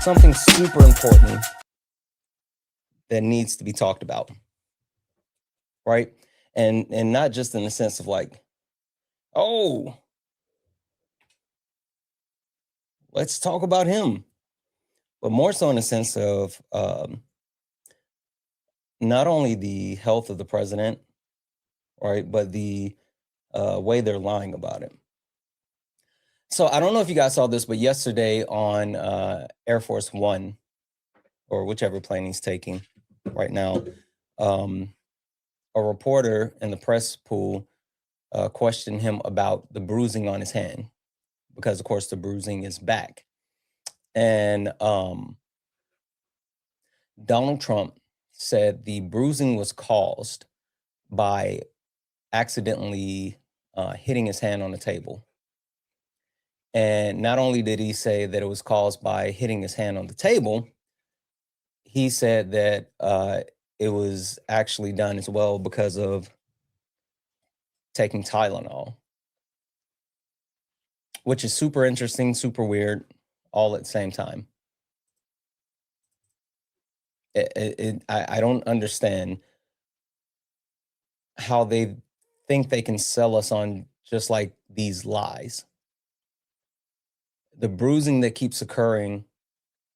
something super important that needs to be talked about, right? And not just in the sense of like, oh, let's talk about him, but more so in the sense of not only the health of the president, right, but the way they're lying about it. So I don't know if you guys saw this, but yesterday on Air Force One, or whichever plane he's taking right now, a reporter in the press pool questioned him about the bruising on his hand, because of course the bruising is back. And Donald Trump said the bruising was caused by accidentally hitting his hand on the table. And not only did he say that it was caused by hitting his hand on the table, he said that it was actually done as well because of taking Tylenol, which is super interesting, super weird, all at the same time. I don't understand how they think they can sell us on just like these lies. The bruising that keeps occurring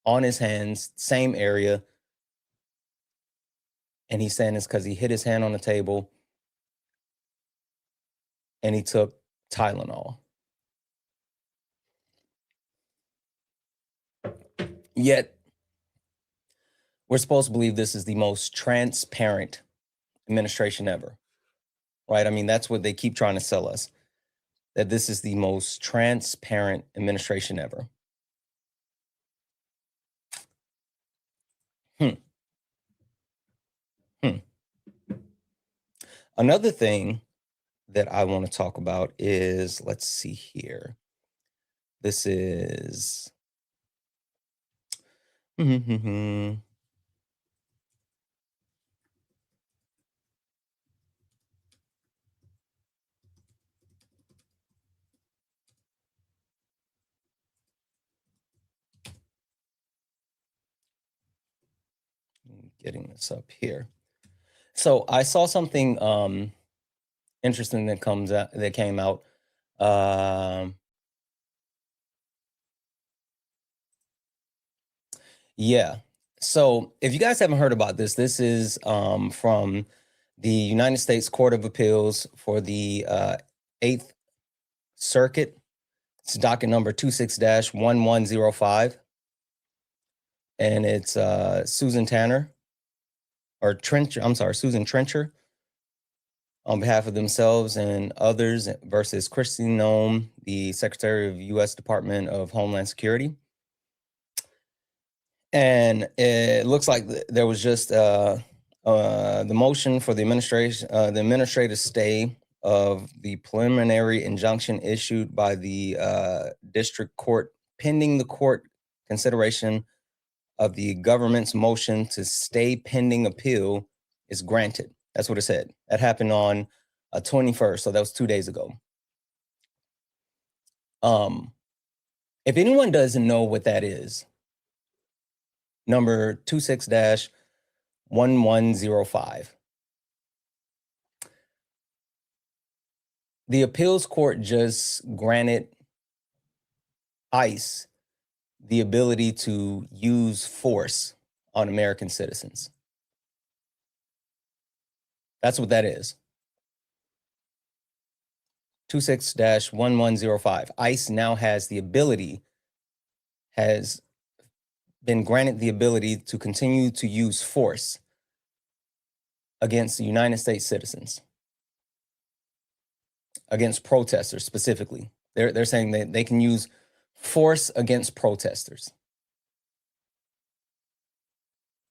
on his hands, same area, and he's saying it's because he hit his hand on the table and he took Tylenol. Yet, we're supposed to believe this is the most transparent administration ever, right? I mean, that's what they keep trying to sell us, that this is the most transparent administration ever. Another thing that I want to talk about is, let's see here. This is getting this up here. So I saw something interesting that came out. Yeah. So if you guys haven't heard about this, this is from the United States Court of Appeals for the 8th Circuit. It's docket number 26-1105. And it's Susan Trencher on behalf of themselves and others versus Kristi Noem, the Secretary of U.S. Department of Homeland Security. And it looks like there was just the motion for the administrative stay of the preliminary injunction issued by the district court pending the court consideration of the government's motion to stay pending appeal is granted. That's what it said. That happened on 21st, so that was 2 days ago. If anyone doesn't know what that is, number 26-1105. The appeals court just granted ICE the ability to use force on American citizens. That's what that is. 26-1105. ICE now has been granted the ability to continue to use force against the United States citizens, against protesters specifically. They're saying that they can use force against protesters.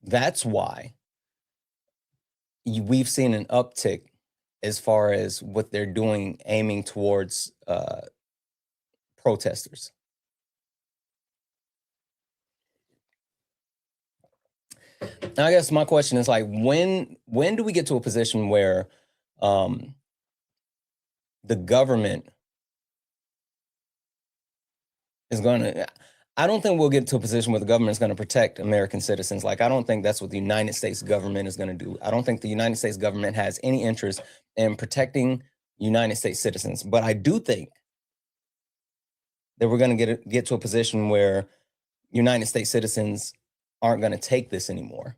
That's why we've seen an uptick as far as what they're doing, aiming towards protesters. Now, I guess my question is like, when do we get to a position where the government is going to, I don't think we'll get to a position where the government is going to protect American citizens. Like, I don't think that's what the United States government is going to do. I don't think the United States government has any interest in protecting United States citizens. But I do think that we're going to get to a position where United States citizens aren't going to take this anymore.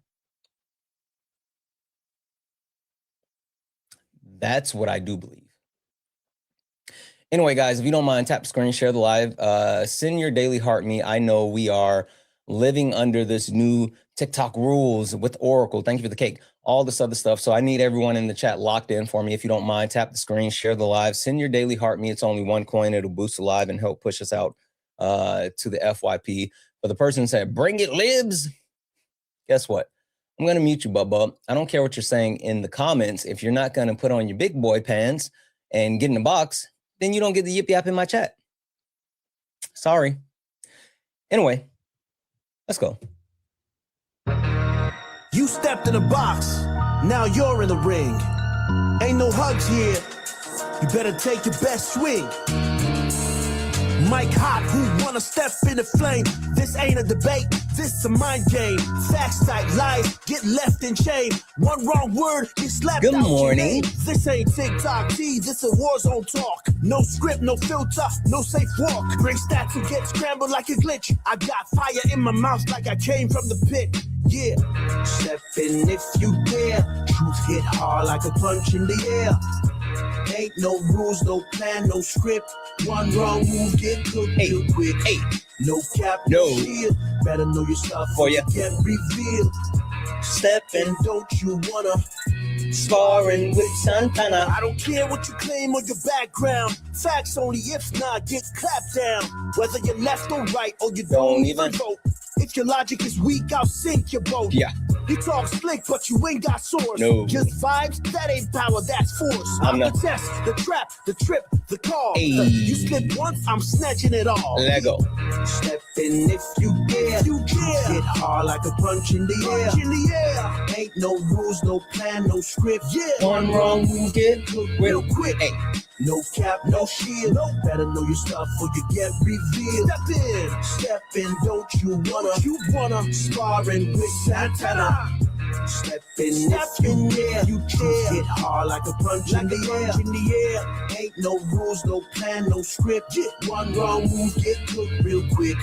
That's what I do believe. Anyway, guys, if you don't mind, tap the screen, share the live, send your daily heart me. I know we are living under this new TikTok rules with Oracle. Thank you for the cake, all this other stuff. So I need everyone in the chat locked in for me. If you don't mind, tap the screen, share the live, send your daily heart me. It's only one coin. It'll boost the live and help push us out to the FYP. For the person who said, bring it, libs. Guess what? I'm going to mute you, Bubba. I don't care what you're saying in the comments. If you're not going to put on your big boy pants and get in the box, then you don't get the yip yap in my chat. Sorry. Anyway, let's go. You stepped in the box. Now you're in the ring. Ain't no hugs here. You better take your best swing. Mike Hot, who wanna step in the flame? This ain't a debate, this a mind game. Facts type lies, get left in chain. One wrong word, get slapped Good out morning. This ain't TikTok T, this a war zone talk. No script, no filter, no safe walk. Bring stats and get scrambled like a glitch. I got fire in my mouth like I came from the pit. Yeah, step in if you dare. Truth hit hard like a punch in the air. Ain't no rules, no plan, no script. One wrong move, get cooked real quick. Hey. No cap, no shield. Better know your stuff for you. Get revealed. Steppin', don't you wanna? Sparring with Santana. I don't care what you claim or your background. Facts only, if not, get clapped down. Whether you're left or right, or you don't even vote. If your logic is weak, I'll sink your boat. Yeah. You talk slick, but you ain't got source. No. Just vibes, that ain't power, that's force. I'm the test, the trap, the trip, the call. Hey. You slip once, I'm snatching it all. Lego. Step in if you dare. You dare. Hit hard like a punch in the air. In the air. Ain't no rules, no plan, no script. Yeah. One wrong move, get cooked real quick. Hey. No cap, no shield. No. Better know your stuff or you get revealed. Step in, don't you wanna? You wanna sparring with Santana. Step in, yeah, you can hit hard like a punch in the air. Ain't no rules, no plan, no script. One wrong move, get cooked real quick.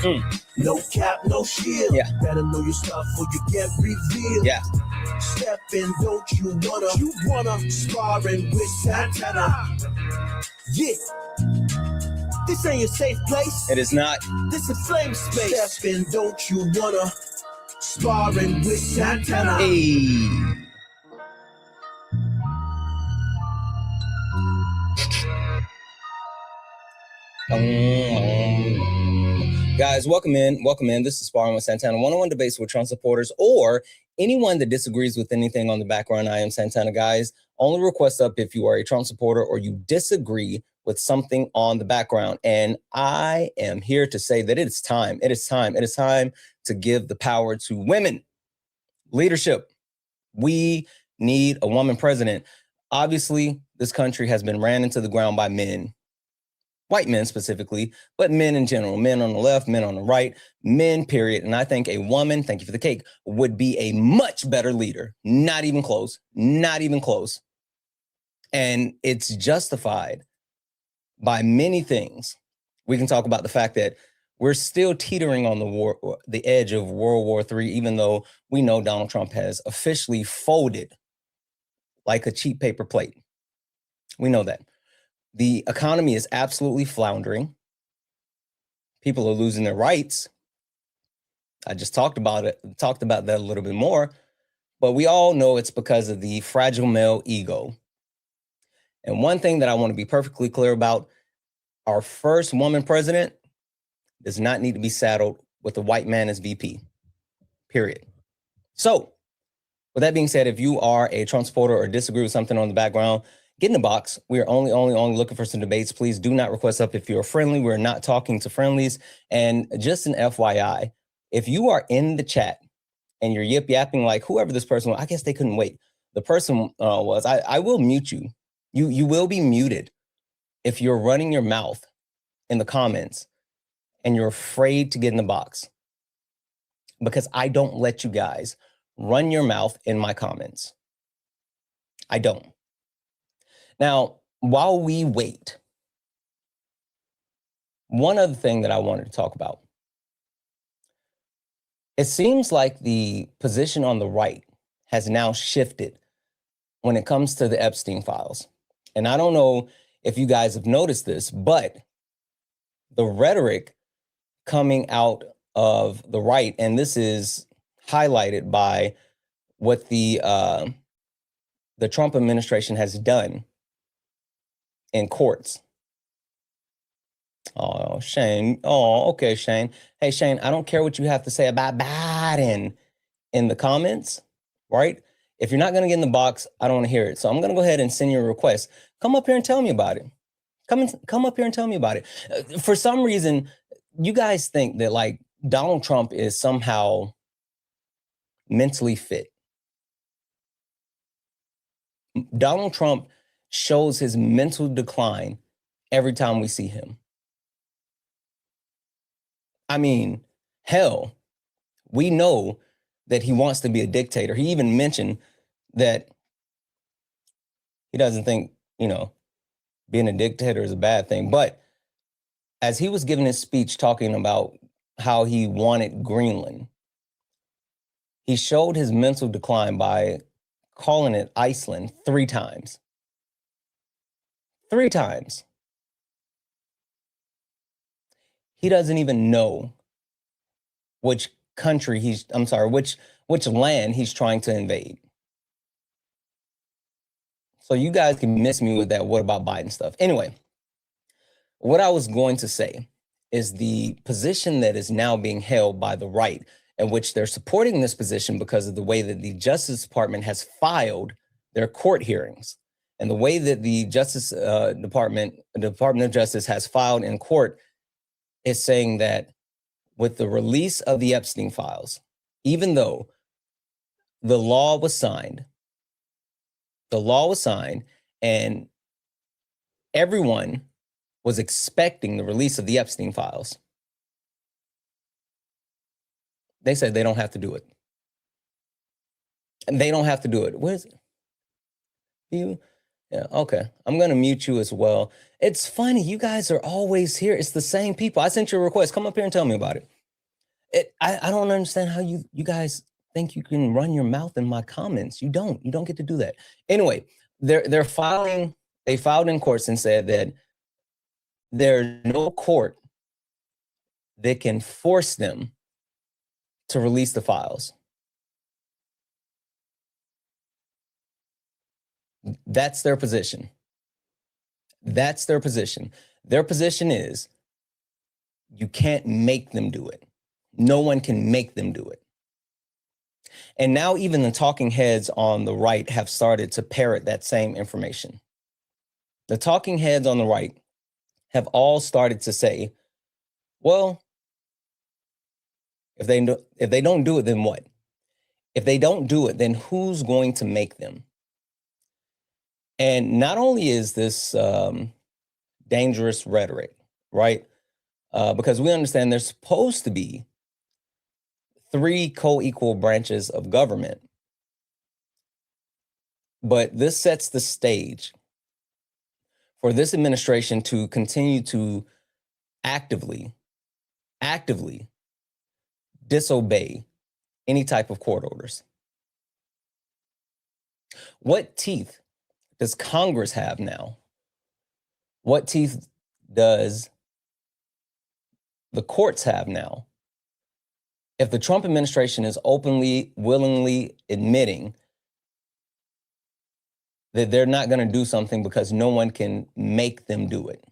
No cap, no shield. Yeah. Better know your stuff or you get revealed. Yeah. Step in, don't you wanna? You wanna sparring with Santana. Yeah. This ain't a safe place. It is not. This is flame space. Step in, don't you wanna? Sparring with Santana. Hey. Guys, welcome in. Welcome in. This is Sparring with Santana. One-on-one debates with Trump supporters or anyone that disagrees with anything on the background. I am Santana, guys. Only request up if you are a Trump supporter or you disagree with something on the background. And I am here to say that it is time. It is time. It is time to give the power to women. Leadership. We need a woman president. Obviously, this country has been ran into the ground by men, white men specifically, but men in general, men on the left, men on the right, men, period. And I think a woman, thank you for the cake, would be a much better leader. Not even close. Not even close. And it's justified by many things. We can talk about the fact that we're still teetering on the edge of World War III, even though we know Donald Trump has officially folded like a cheap paper plate. We know that. The economy is absolutely floundering. People are losing their rights. I just talked about that a little bit more, but we all know it's because of the fragile male ego. And one thing that I want to be perfectly clear about, our first woman president does not need to be saddled with a white man as VP, period. So with that being said, if you are a Trump supporter or disagree with something on the background, get in the box. We are only looking for some debates. Please do not request up if you're friendly. We're not talking to friendlies. And just an FYI, if you are in the chat and you're yip yapping like whoever this person was, I guess they couldn't wait. The person was, I will mute you. You will be muted if you're running your mouth in the comments and you're afraid to get in the box because I don't let you guys run your mouth in my comments. I don't. Now, while we wait, one other thing that I wanted to talk about. It seems like the position on the right has now shifted when it comes to the Epstein files. And I don't know if you guys have noticed this, but the rhetoric coming out of the right, and this is highlighted by what the Trump administration has done in courts. Oh, Shane. Oh, okay, Shane. Hey, Shane, I don't care what you have to say about Biden in the comments, right? If you're not going to get in the box, I don't want to hear it. So I'm going to go ahead and send you a request. Come up here and tell me about it. Come up here and tell me about it. For some reason, you guys think that like Donald Trump is somehow mentally fit. Donald Trump shows his mental decline every time we see him. I mean, hell, we know that he wants to be a dictator. He even mentioned that he doesn't think, being a dictator is a bad thing. But as he was giving his speech talking about how he wanted Greenland, he showed his mental decline by calling it Iceland 3 times. 3 times. He doesn't even know which country which land he's trying to invade. So you guys can miss me with that what about Biden stuff. Anyway, what I was going to say is the position that is now being held by the right, in which they're supporting this position because of the way that the Justice Department has filed their court hearings. And the way that the the Department of Justice has filed in court is saying that with the release of the Epstein files, even though the law was signed and everyone was expecting the release of the Epstein files, they said they don't have to do it. And they don't have to do it. Where is it? You? Yeah, okay. I'm going to mute you as well. It's funny. You guys are always here. It's the same people. I sent you a request. Come up here and tell me about it. I don't understand how you guys think you can run your mouth in my comments. You don't get to do that. Anyway, they filed in courts and said that there's no court that can force them to release the files. That's their position. That's their position. Their position is you can't make them do it. No one can make them do it. And now even the talking heads on the right have started to parrot that same information. The talking heads on the right have all started to say, well, if they don't do it, then what? If they don't do it, then who's going to make them? And not only is this dangerous rhetoric, right? Because we understand there's supposed to be 3 co-equal branches of government. But this sets the stage for this administration to continue to actively disobey any type of court orders. What teeth does Congress have now? What teeth does the courts have now? If the Trump administration is openly, willingly admitting that they're not going to do something because no one can make them do it.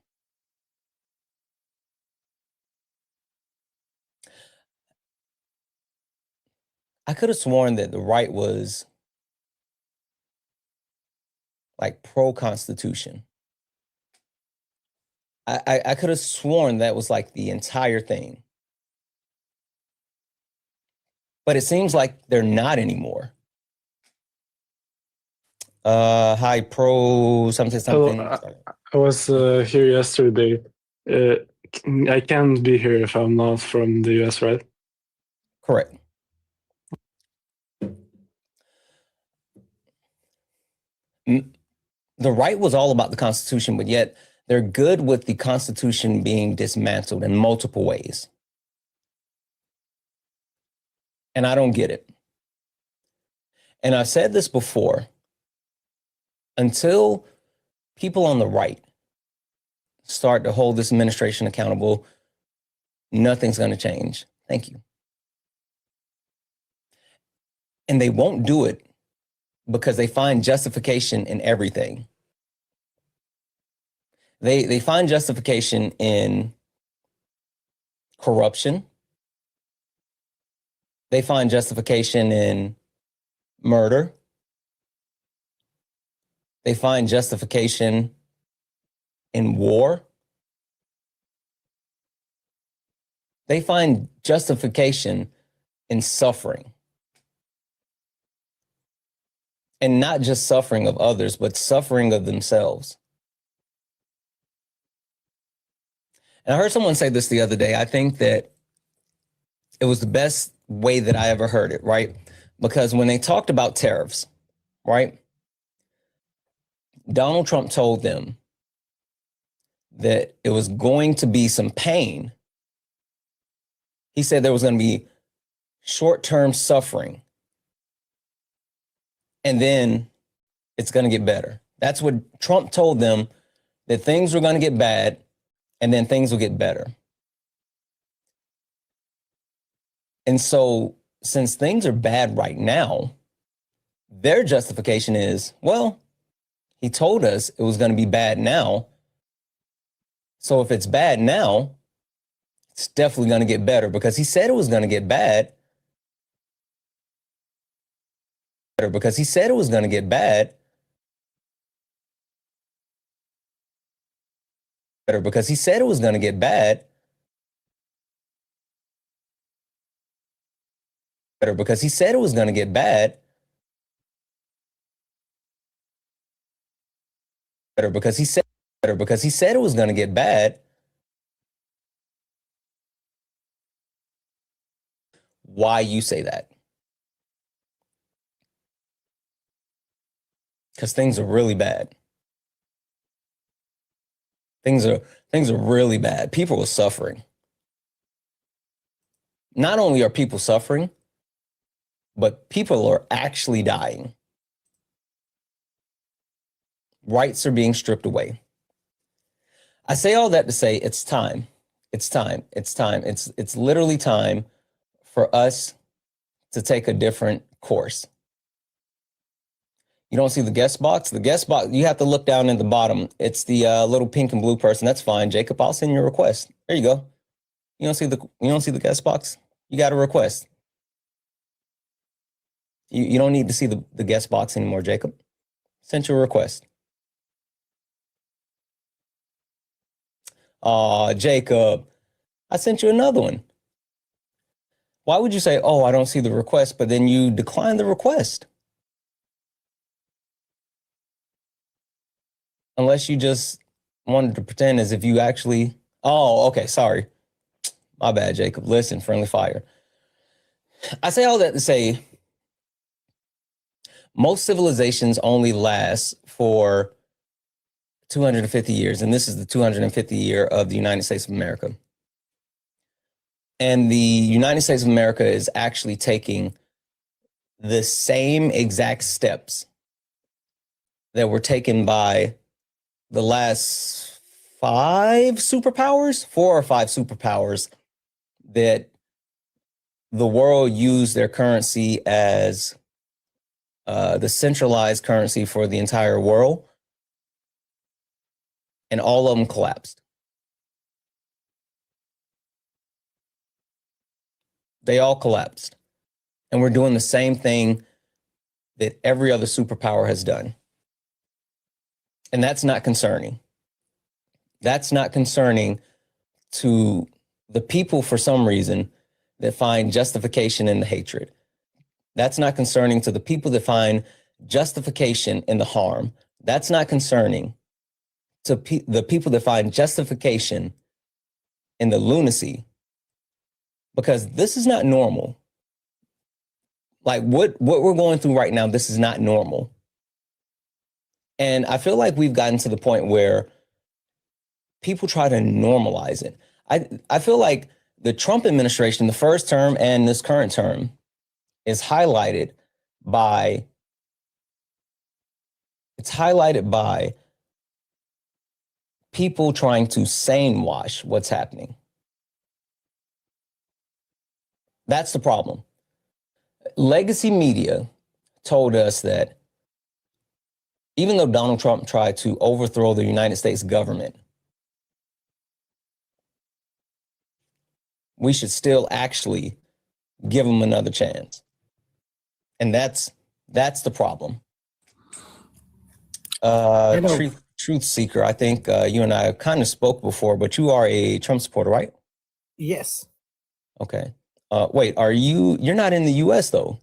I could have sworn that the right was like pro-Constitution. I could have sworn that was like the entire thing. But it seems like they're not anymore. Hi, pro something. Hello, I was here yesterday. I can't be here if I'm not from the US, right? Correct. The right was all about the Constitution, but yet they're good with the Constitution being dismantled in multiple ways. And I don't get it. And I've said this before, until people on the right start to hold this administration accountable, nothing's going to change. Thank you. And they won't do it because they find justification in everything. They find justification in corruption. They find justification in murder. They find justification in war. They find justification in suffering. And not just suffering of others, but suffering of themselves. And I heard someone say this the other day. I think that it was the best way that I ever heard it, right? Because when they talked about tariffs, right? Donald Trump told them that it was going to be some pain. He said there was going to be short-term suffering. And then it's going to get better. That's what Trump told them, that things were going to get bad and then things will get better. And so since things are bad right now, their justification is, well, he told us it was going to be bad now. So if it's bad now, it's definitely going to get better because he said it was going to get bad. Because he said it was going to get bad. Because he said it was going to get bad. Because he said it was going to get bad. Because he said it was going to get bad. Why you say that? Because things are really bad. Things are really bad. People are suffering. Not only are people suffering, but people are actually dying. Rights are being stripped away. I say all that to say it's time. It's time. It's time. It's literally time for us to take a different course. You don't see the guest box? The guest box, you have to look down in the bottom. It's the little pink and blue person. That's fine, Jacob. I'll send you a request. There you go. You don't see the guest box? You got a request. You don't need to see the guest box anymore, Jacob. Sent you a request. Jacob, I sent you another one. Why would you say, oh, I don't see the request, but then you decline the request? Unless you just wanted to pretend as if you actually, oh, okay, sorry. My bad, Jacob. Listen, friendly fire. I say all that to say, most civilizations only last for 250 years, and this is the 250th year of the United States of America. And the United States of America is actually taking the same exact steps that were taken by the last 4 or 5 superpowers that the world used their currency as the centralized currency for the entire world. And all of them collapsed. They all collapsed. And we're doing the same thing that every other superpower has done. And that's not concerning. That's not concerning to the people for some reason that find justification in the hatred. That's not concerning to the people that find justification in the harm. That's not concerning to the people that find justification and the lunacy, because this is not normal. Like what we're going through right now, this is not normal. And I feel like we've gotten to the point where people try to normalize it. I feel like the Trump administration, the first term and this current term, is highlighted by people trying to sane wash what's happening. That's the problem. Legacy media told us that even though Donald Trump tried to overthrow the United States government, we should still actually give him another chance. And that's the problem. Truth seeker, I think you and I kind of spoke before, but you are a Trump supporter, right? Yes. Okay. Wait, you're not in the US though?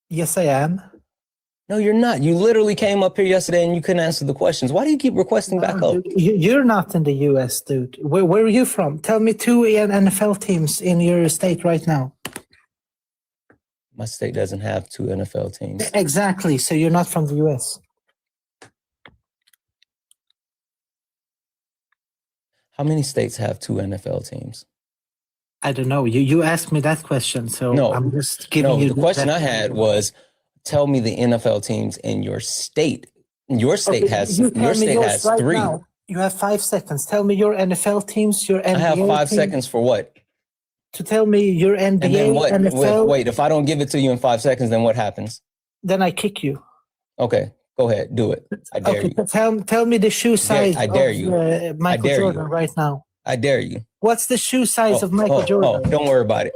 Yes, I am. No, you're not. You literally came up here yesterday and you couldn't answer the questions. Why do you keep requesting back up? You're not in the US, dude. Where are you from? Tell me 2 NFL teams in your state right now. My state doesn't have 2 NFL teams. Exactly. So you're not from the US. How many states have 2 NFL teams? I don't know. You asked me that question, so No, I'm just giving you the question I had was, tell me the NFL teams in your state. Your state has 3. Now. You have 5 seconds. Tell me your NFL teams, your NBA I have 5 team. seconds for what? To tell me your NBA, and then what? NFL. Wait, if I don't give it to you in 5 seconds, then what happens? Then I kick you. Okay, go ahead, do it. I dare you. Tell me the shoe size I dare of you. Michael Jordan right now. I dare you. What's the shoe size of Michael Jordan? Oh, don't worry about it.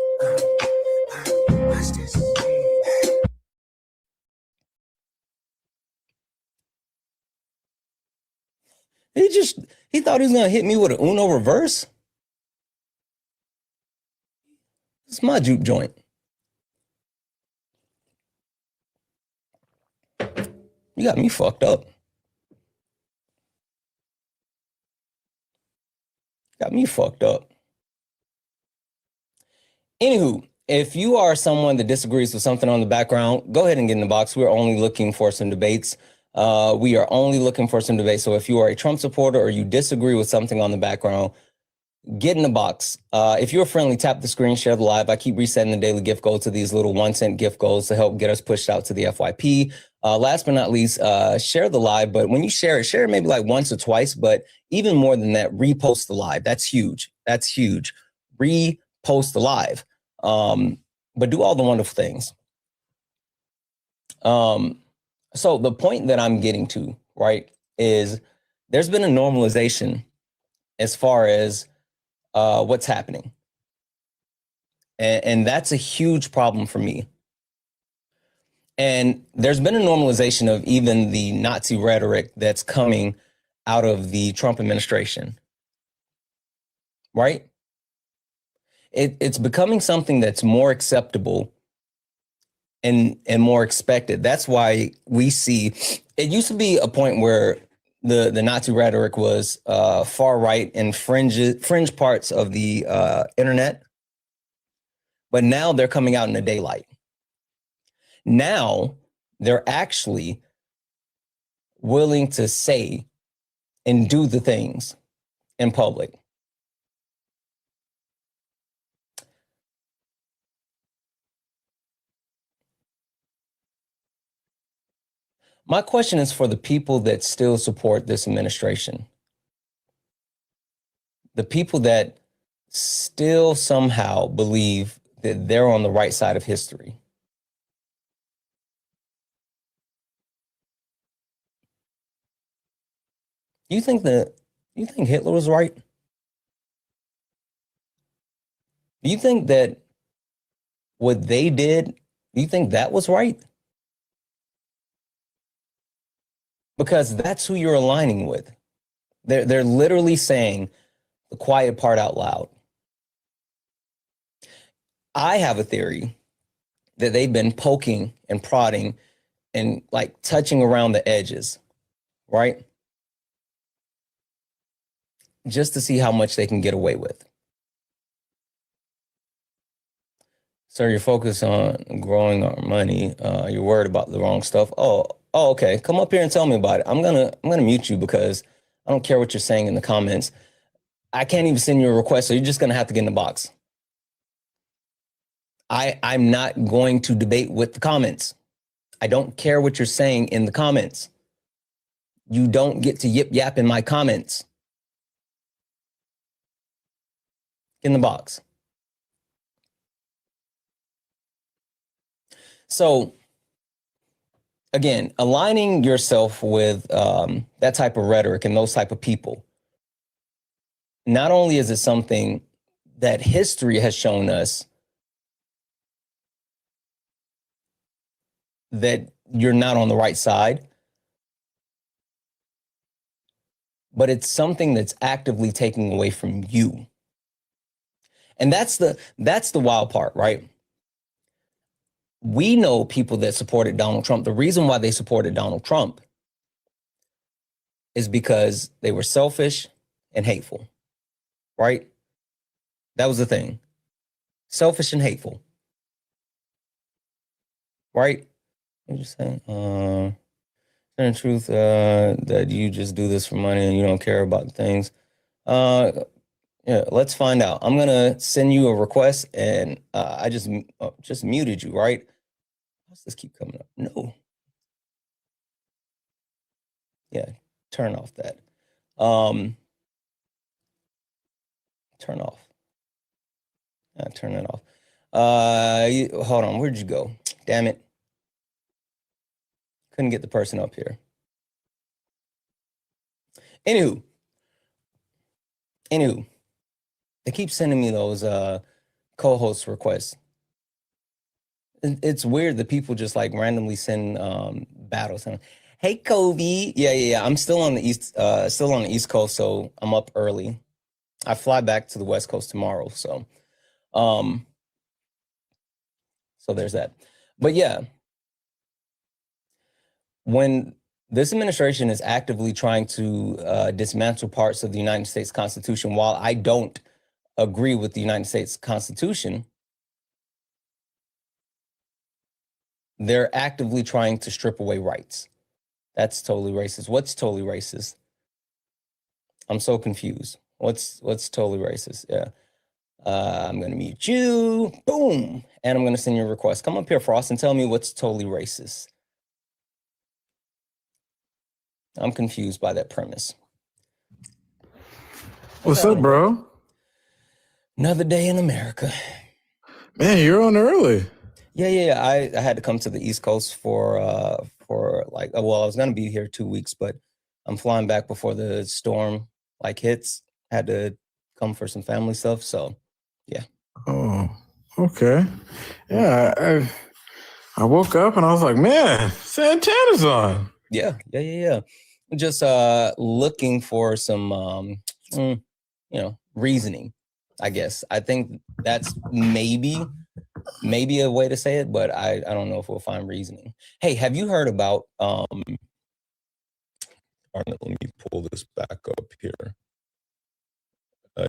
He thought he was gonna hit me with an Uno reverse. It's my juke joint. You got me fucked up. Got me fucked up. Anywho, if you are someone that disagrees with something on the background, go ahead and get in the box. We're only looking for some debates. We are only looking for some debates. So if you are a Trump supporter or you disagree with something on the background, get in the box. If you're friendly, tap the screen, share the live. I keep resetting the daily gift goal to these little 1-cent gift goals to help get us pushed out to the FYP. Last but not least, share the live. But when you share it maybe like once or twice. But even more than that, repost the live. That's huge. That's huge. Repost the live. But do all the wonderful things. So the point that I'm getting to, right, is there's been a normalization as far as what's happening. And that's a huge problem for me. And there's been a normalization of even the Nazi rhetoric that's coming out of the Trump administration, right? It's becoming something that's more acceptable and more expected. That's why we see, it used to be a point where the Nazi rhetoric was far right and fringe parts of the internet, but now they're coming out in the daylight. Now they're actually willing to say and do the things in public. My question is for the people that still support this administration, the people that still somehow believe that they're on the right side of history. You think Hitler was right? Do you think that what they did, do you think that was right? Because that's who you're aligning with. They're literally saying the quiet part out loud. I have a theory that they've been poking and prodding and like touching around the edges, right? Just to see how much they can get away with. Sir, you're focused on growing our money. You're worried about the wrong stuff. Oh, okay. Come up here and tell me about it. I'm gonna mute you because I don't care what you're saying in the comments. I can't even send you a request, so you're just gonna have to get in the box. I'm not going to debate with the comments. I don't care what you're saying in the comments. You don't get to yip yap in my comments. In the box. So again, aligning yourself with that type of rhetoric and those type of people, not only is it something that history has shown us that you're not on the right side, but it's something that's actively taking away from you. And that's the wild part, right? We know people that supported Donald Trump. The reason why they supported Donald Trump is because they were selfish and hateful, right? That was the thing. Selfish and hateful, right? I'm just saying, in truth, that you just do this for money and you don't care about things. Yeah, let's find out. I'm gonna send you a request, and I just muted you, right? What's this keep coming up? No. Yeah, turn off that. Turn off. Turn it off. Hold on. Where'd you go? Damn it. Couldn't get the person up here. Anywho, they keep sending me those co-host requests. It's weird that people just like randomly send battles. Hey, Kobe. Yeah. I'm still on the East Coast, so I'm up early. I fly back to the West Coast tomorrow, so there's that. But yeah, when this administration is actively trying to dismantle parts of the United States Constitution, while I don't agree with the United States Constitution, they're actively trying to strip away rights. That's totally racist. What's totally racist? I'm so confused. What's totally racist? Yeah. I'm going to mute you. Boom. And I'm going to send you a request. Come up here, Frost, and tell me what's totally racist. I'm confused by that premise. What's up, bro? Another day in America. Man, you're on early. Yeah. I had to come to the East Coast for like, well, I was going to be here 2 weeks, but I'm flying back before the storm like hits. Had to come for some family stuff. So, yeah. Oh, okay. Yeah, I woke up and I was like, man, Santana's on. Yeah. Just looking for some, reasoning, I guess. I think that's maybe a way to say it, but I don't know if we'll find reasoning. Hey, have you heard about, let me pull this back up here.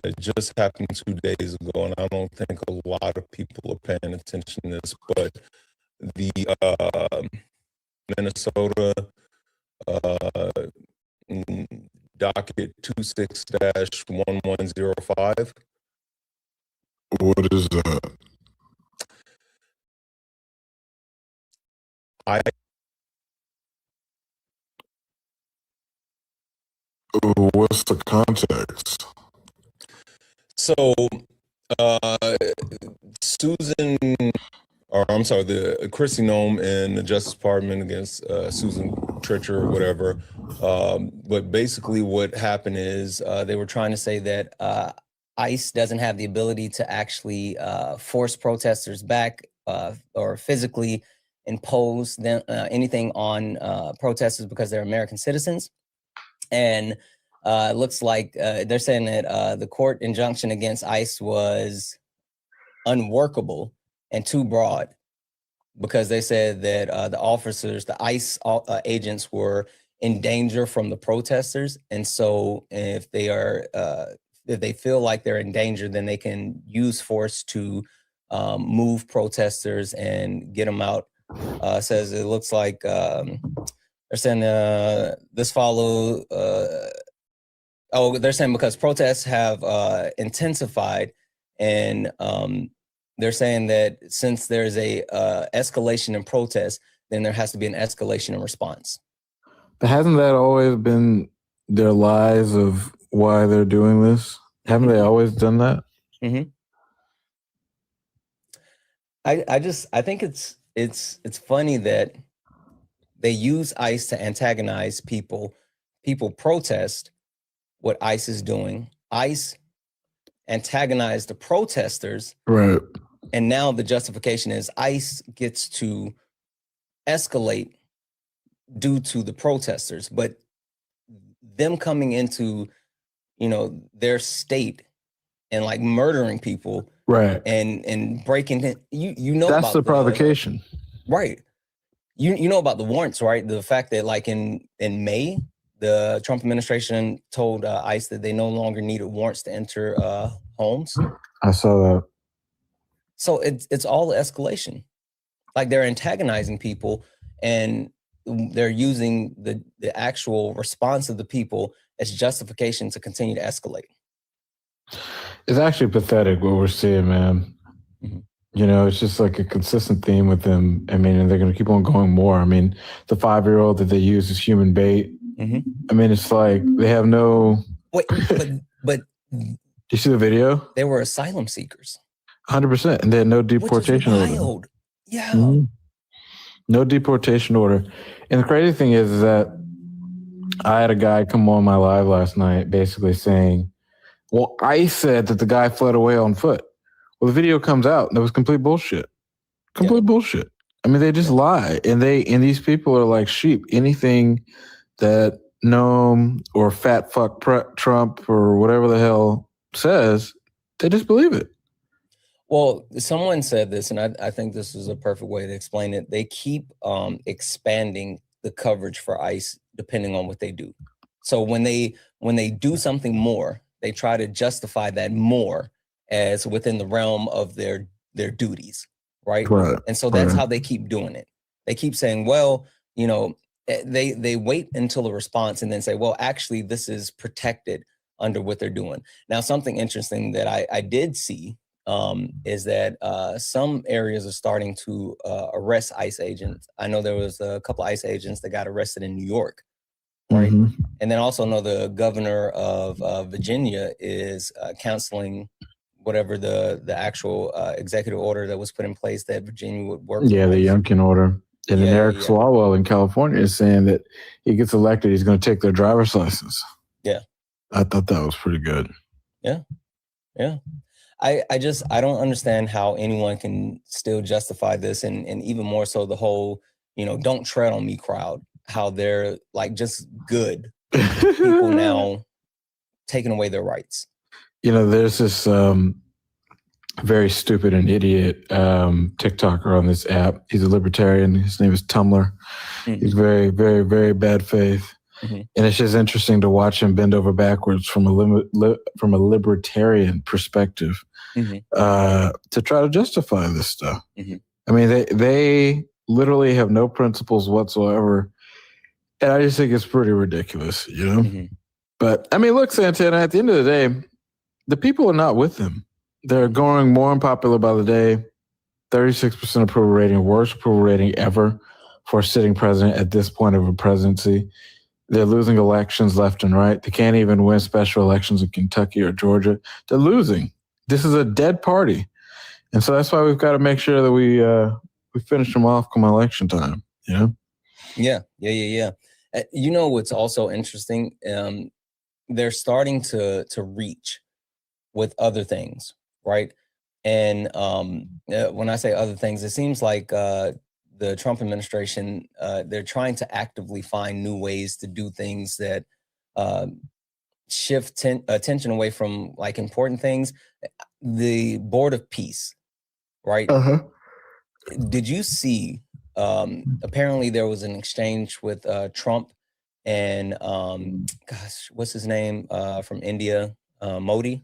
It just happened 2 days ago, and I don't think a lot of people are paying attention to this, but the Minnesota docket 26-1105. What is that? What's the context? So, the Chrissy Nome and the Justice Department against Susan Tritcher or whatever. But basically what happened is they were trying to say that ICE doesn't have the ability to actually force protesters back or physically impose anything on protesters because they're American citizens. And it looks like they're saying that the court injunction against ICE was unworkable and too broad because they said that the ICE agents were in danger from the protesters. And so if they feel like they're in danger, then they can use force to move protesters and get them out. Says it looks like they're saying this follow. They're saying because protests have intensified, and they're saying that since there's a escalation in protests, then there has to be an escalation in response. But hasn't that always been their lies of why they're doing this? Haven't they always done that? Mm-hmm. I think it's funny that they use ICE to antagonize people. People protest what ICE is doing. ICE antagonized the protesters. Right. And now the justification is ICE gets to escalate due to the protesters, but them coming into, their state and like murdering people, right, and breaking it, that's about the provocation, right? You know about the warrants, right? The fact that like in May, the Trump administration told ICE that they no longer needed warrants to enter homes. I saw that. So it's all escalation. Like they're antagonizing people, and they're using the actual response of the people as justification to continue to escalate. It's actually pathetic what we're seeing, man. Mm-hmm. It's just like a consistent theme with them. I mean, and they're going to keep on going more. I mean, the 5-year-old that they use as human bait. Mm-hmm. I mean, it's like they have no. Wait, but do you see the video? They were asylum seekers. 100%, and they had no deportation order. Yeah. Mm-hmm. No deportation order. And the crazy thing is that I had a guy come on my live last night basically saying, well, I said that the guy fled away on foot. Well, the video comes out and it was complete bullshit. Complete bullshit. I mean, they just lie. And these people are like sheep. Anything that Noam or fat fuck Trump or whatever the hell says, they just believe it. Well, someone said this, and I think this is a perfect way to explain it. They keep expanding the coverage for ICE depending on what they do. So when they do something more, they try to justify that more as within the realm of their duties, right? And so that's how they keep doing it. They keep saying, well, they wait until a response and then say, well, actually, this is protected under what they're doing. Now, something interesting that I did see is that some areas are starting to arrest ICE agents. I know there was a couple of ICE agents that got arrested in New York, right? Mm-hmm. And then also know the governor of Virginia is canceling whatever the actual executive order that was put in place that Virginia would work. Yeah, the Youngkin order. And then Eric Swalwell in California is saying that he gets elected, he's going to take their driver's license. Yeah. I thought that was pretty good. Yeah. Yeah. I don't understand how anyone can still justify this, and even more so the whole, don't tread on me crowd, how they're like just good people now taking away their rights. There's this very stupid and idiot TikToker on this app. He's a libertarian. His name is Tumblr. Mm-hmm. He's very, very, very bad faith. Mm-hmm. And it's just interesting to watch him bend over backwards from a libertarian perspective. Mm-hmm. To try to justify this stuff. Mm-hmm. I mean, they literally have no principles whatsoever. And I just think it's pretty ridiculous, Mm-hmm. But I mean, look, Santana, at the end of the day, the people are not with them. They're growing more unpopular by the day. 36% approval rating, worst approval rating ever for a sitting president at this point of a presidency. They're losing elections left and right. They can't even win special elections in Kentucky or Georgia. They're losing. This is a dead party. And so that's why we've got to make sure that we finish them off come election time, Yeah. What's also interesting? They're starting to reach with other things, right? And when I say other things, it seems like the Trump administration, they're trying to actively find new ways to do things that shift attention away from like important things. The Board of Peace, right? Uh-huh. Did you see, apparently there was an exchange with Trump and, what's his name from India, Modi?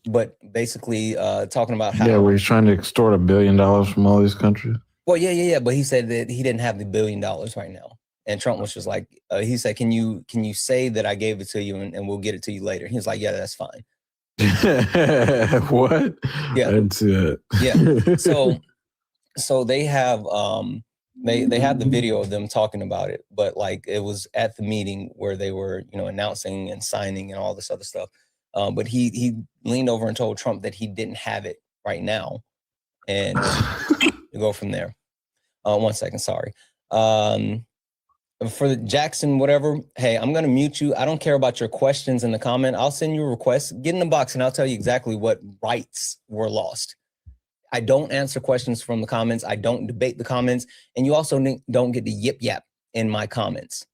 but basically talking about how. Yeah, where he's trying to extort $1 billion from all these countries. Well, yeah. But he said that he didn't have the $1 billion right now. And Trump was just like, he said, can you say that I gave it to you and we'll get it to you later? He was like, yeah, that's fine. What? Yeah. I didn't see that. Yeah. So they have they have the video of them talking about it, but like it was at the meeting where they were, announcing and signing and all this other stuff. But he leaned over and told Trump that he didn't have it right now, and to go from there. 1 second, sorry. For the Jackson, whatever. Hey, I'm gonna mute you. I don't care about your questions in the comment. I'll send you a request. Get in the box, and I'll tell you exactly what rights were lost. I don't answer questions from the comments. I don't debate the comments, and you also don't get the yip yap in my comments.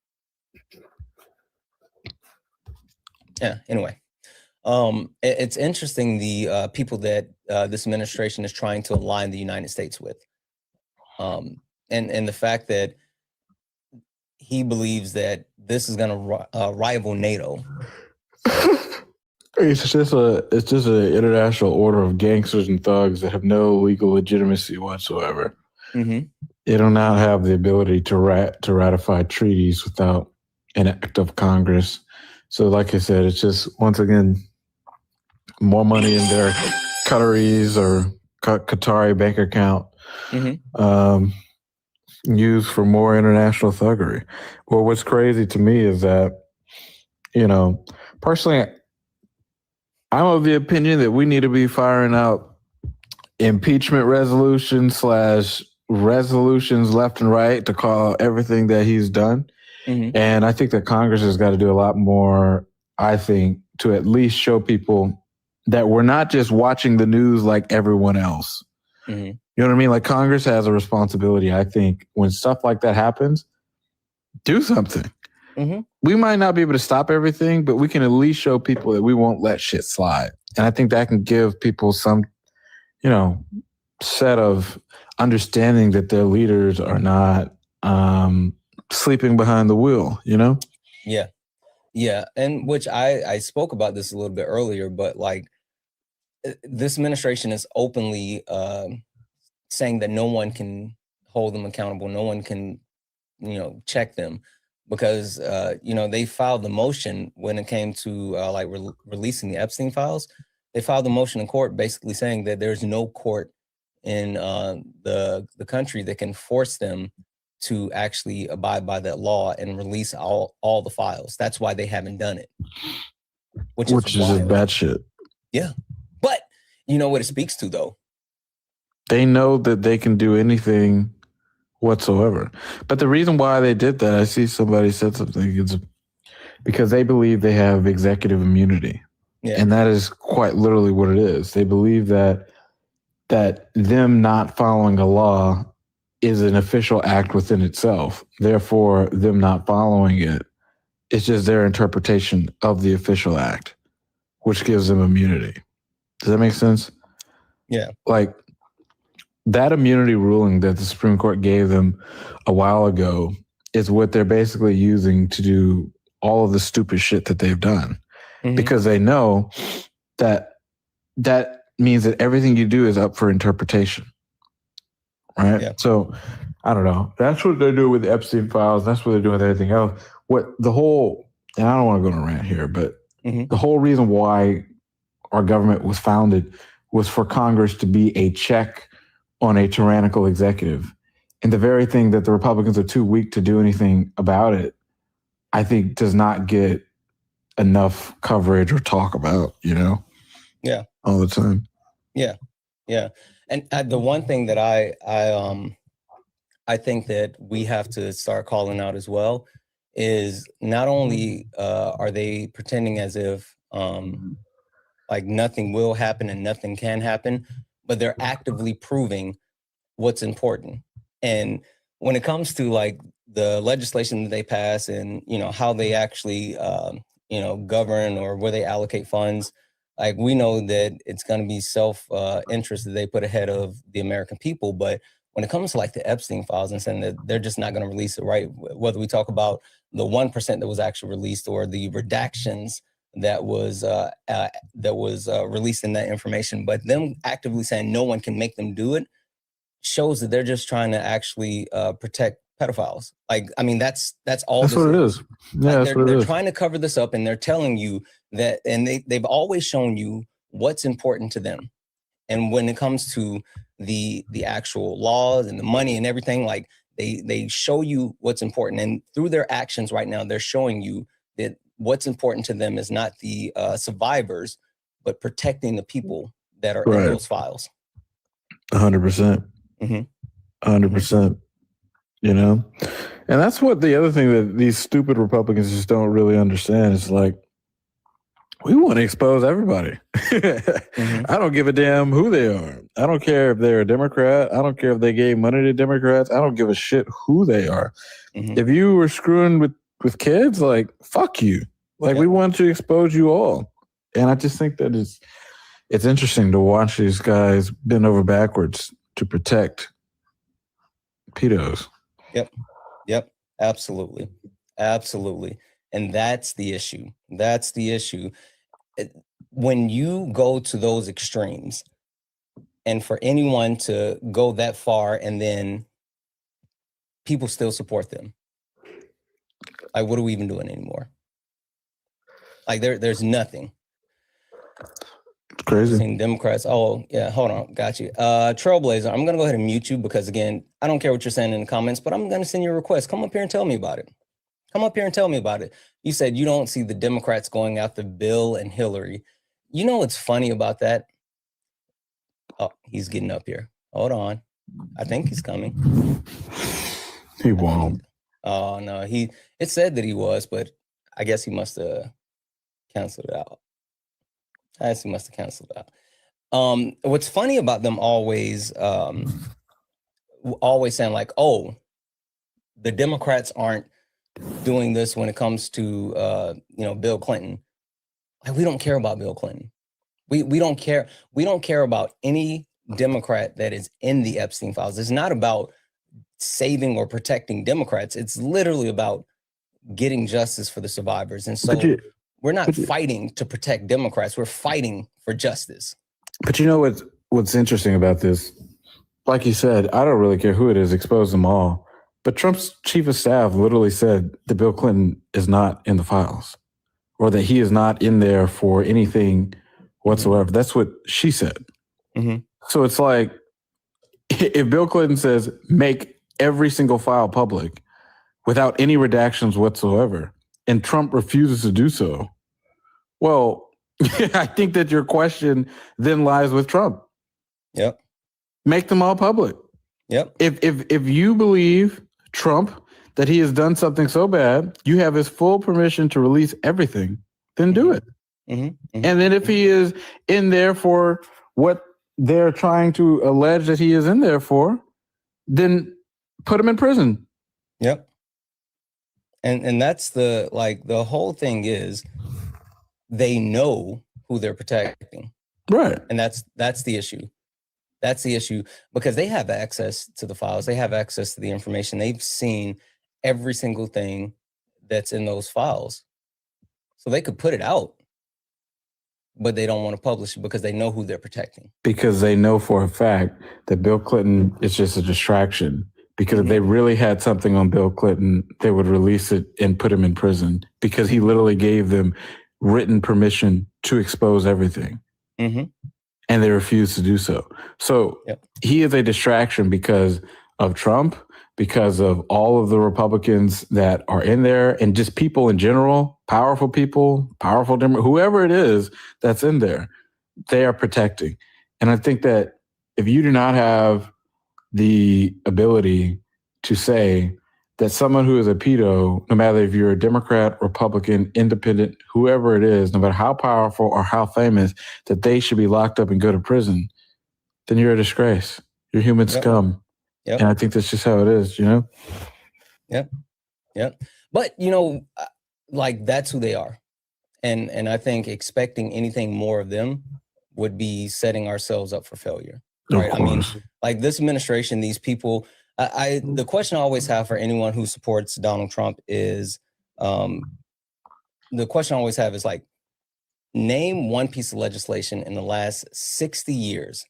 Yeah. Anyway. It's interesting the people that this administration is trying to align the United States with, and the fact that he believes that this is going to rival NATO. It's just an international order of gangsters and thugs that have no legal legitimacy whatsoever. Mm-hmm. They do not have the ability to ratify treaties without an act of Congress. So, like I said, it's just once again more money in their Qataris or Qatari bank account, used for more international thuggery. Well, what's crazy to me is that, personally, I'm of the opinion that we need to be firing out impeachment resolutions left and right to call everything that he's done. Mm-hmm. And I think that Congress has got to do a lot more, I think, to at least show people that we're not just watching the news like everyone else. Mm-hmm. You know what I mean? Like Congress has a responsibility, I think, when stuff like that happens, do something. Mm-hmm. We might not be able to stop everything, but we can at least show people that we won't let shit slide. And I think that can give people some, set of understanding that their leaders are not sleeping behind the wheel, Yeah. Yeah. And which I spoke about this a little bit earlier, but like this administration is openly saying that no one can hold them accountable. No one can, check them because, they filed the motion when it came to releasing the Epstein files. They filed the motion in court basically saying that there's no court in the country that can force them to actually abide by that law and release all the files. That's why they haven't done it. Which is just bad shit. Yeah. But you know what it speaks to, though? They know that they can do anything whatsoever. But the reason why they did that, I see somebody said something, it's because they believe they have executive immunity. Yeah. And that is quite literally what it is. They believe that them not following a law is an official act within itself. Therefore, them not following it, it's just their interpretation of the official act, which gives them immunity. Does that make sense? Yeah. Like that immunity ruling that the Supreme Court gave them a while ago is what they're basically using to do all of the stupid shit that they've done. Mm-hmm. Because they know that means that everything you do is up for interpretation. Right? Yeah. So, I don't know. That's what they're doing with the Epstein files. That's what they're doing with everything else. And I don't want to go on a rant here, but the whole reason why our government was founded was for Congress to be a check on a tyrannical executive. And the very thing that the Republicans are too weak to do anything about it, I think does not get enough coverage or talk about, Yeah. All the time. Yeah. Yeah. And the one thing that I think that we have to start calling out as well is not only are they pretending as if like nothing will happen and nothing can happen, but they're actively proving what's important. And when it comes to like the legislation that they pass and, how they actually, govern or where they allocate funds, like we know that it's going to be self-interest that they put ahead of the American people. But when it comes to like the Epstein files and saying that they're just not going to release it, right? Whether we talk about the 1% that was actually released or the redactions that was releasing that information. But them actively saying no one can make them do it shows that they're just trying to actually protect pedophiles. Like, I mean, that's all. That's what it is. Yeah, like they're trying to cover this up, and they're telling you that, and they've always shown you what's important to them. And when it comes to the actual laws and the money and everything, like they show you what's important. And through their actions right now, they're showing you that what's important to them is not the survivors, but protecting the people that are in those files. 100%. 100%. You know? And that's what the other thing that these stupid Republicans just don't really understand is like, we want to expose everybody. I don't give a damn who they are. I don't care if they're a Democrat. I don't care if they gave money to Democrats. I don't give a shit who they are. If you were screwing with kids, like, fuck you. Like, we want to expose you all. And I just think that it's interesting to watch these guys bend over backwards to protect pedos. Yep. Absolutely. And that's the issue. When you go to those extremes, and for anyone to go that far and then people still support them, like, what are we even doing anymore? Like, there's nothing. It's crazy. Seeing Democrats. Oh, yeah, hold on. Got you. Trailblazer, I'm going to go ahead and mute you because, again, I don't care what you're saying in the comments, but I'm going to send you a request. Come up here and tell me about it. You said you don't see the Democrats going after Bill and Hillary. You know what's funny about that? Oh, he's getting up here. Hold on. I think he's coming. He won't. Oh, no. It said that he was, but I guess he must have canceled it out. What's funny about them always saying like, oh, the Democrats aren't doing this when it comes to Bill Clinton. Like, we don't care about Bill Clinton. We don't care. We don't care about any Democrat that is in the Epstein files. It's not about saving or protecting Democrats. It's literally about getting justice for the survivors. And so we're not fighting to protect Democrats. We're fighting for justice. But you know what's interesting about this? Like you said, I don't really care who it is, expose them all. But Trump's chief of staff literally said that Bill Clinton is not in the files, or that he is not in there for anything whatsoever. That's what she said. So it's like, if Bill Clinton says, make every single file public without any redactions whatsoever, and Trump refuses to do so, well, I think that your question then lies with Trump. Yep. Make them all public. Yep. If you believe Trump that he has done something so bad, you have his full permission to release everything, then do it. And then if he is in there for what they're trying to allege that he is in there for, then put him in prison. Yep. And that's the whole thing is they know who they're protecting. Right. And that's the issue. That's the issue, because they have access to the files. They have access to the information. They've seen every single thing that's in those files. So they could put it out, but they don't want to publish it because they know who they're protecting. Because they know for a fact that Bill Clinton is just a distraction. Because if they really had something on Bill Clinton, they would release it and put him in prison, because he literally gave them written permission to expose everything. And they refused to do so. So he is a distraction because of Trump, because of all of the Republicans that are in there, and just people in general, powerful people, whoever it is that's in there, they are protecting. And I think that if you do not have the ability to say that someone who is a pedo, no matter if you're a Democrat, Republican, independent, whoever it is, no matter how powerful or how famous, that they should be locked up and go to prison, then you're a disgrace. You're human scum. And I think that's just how it is, you know? But, that's who they are. And I think expecting anything more of them would be setting ourselves up for failure. Right? I mean, like, this administration, these people, the question I always have for anyone who supports Donald Trump is, like, name one piece of legislation in the last 60 years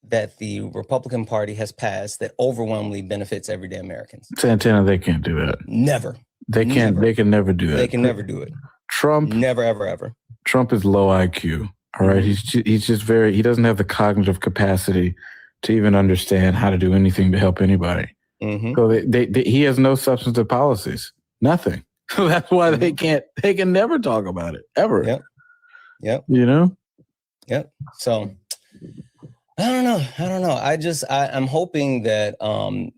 that the Republican Party has passed that overwhelmingly benefits everyday Americans. Santana, they can't do that. Never. They can't. Never. They can never do that. They can never do it. Trump. Never, ever, ever. Trump is low IQ. All right. He's just very. He doesn't have the cognitive capacity to even understand how to do anything to help anybody. So he has no substantive policies. Nothing. So that's why they can't. They can never talk about it ever. Yep. You know. Yep. So. I don't know. I'm hoping that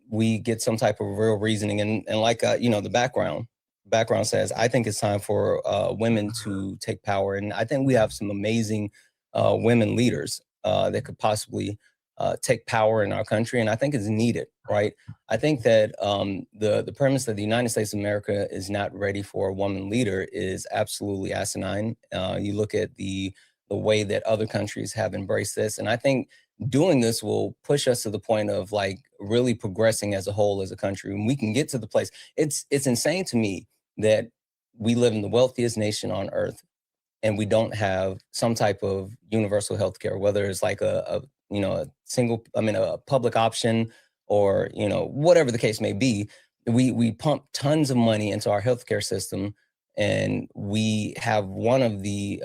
we get some type of real reasoning and like the background says, I think it's time for women to take power, and I think we have some amazing women leaders that could possibly take power in our country, and I think it's needed, right? I think that the premise that the United States of America is not ready for a woman leader is absolutely asinine. You look at the way that other countries have embraced this, and I think doing this will push us to the point of like really progressing as a whole as a country. When we can get to the place, it's insane to me that we live in the wealthiest nation on earth and we don't have some type of universal health care, whether it's like a public option or, whatever the case may be. We pump tons of money into our healthcare system, and we have one of the,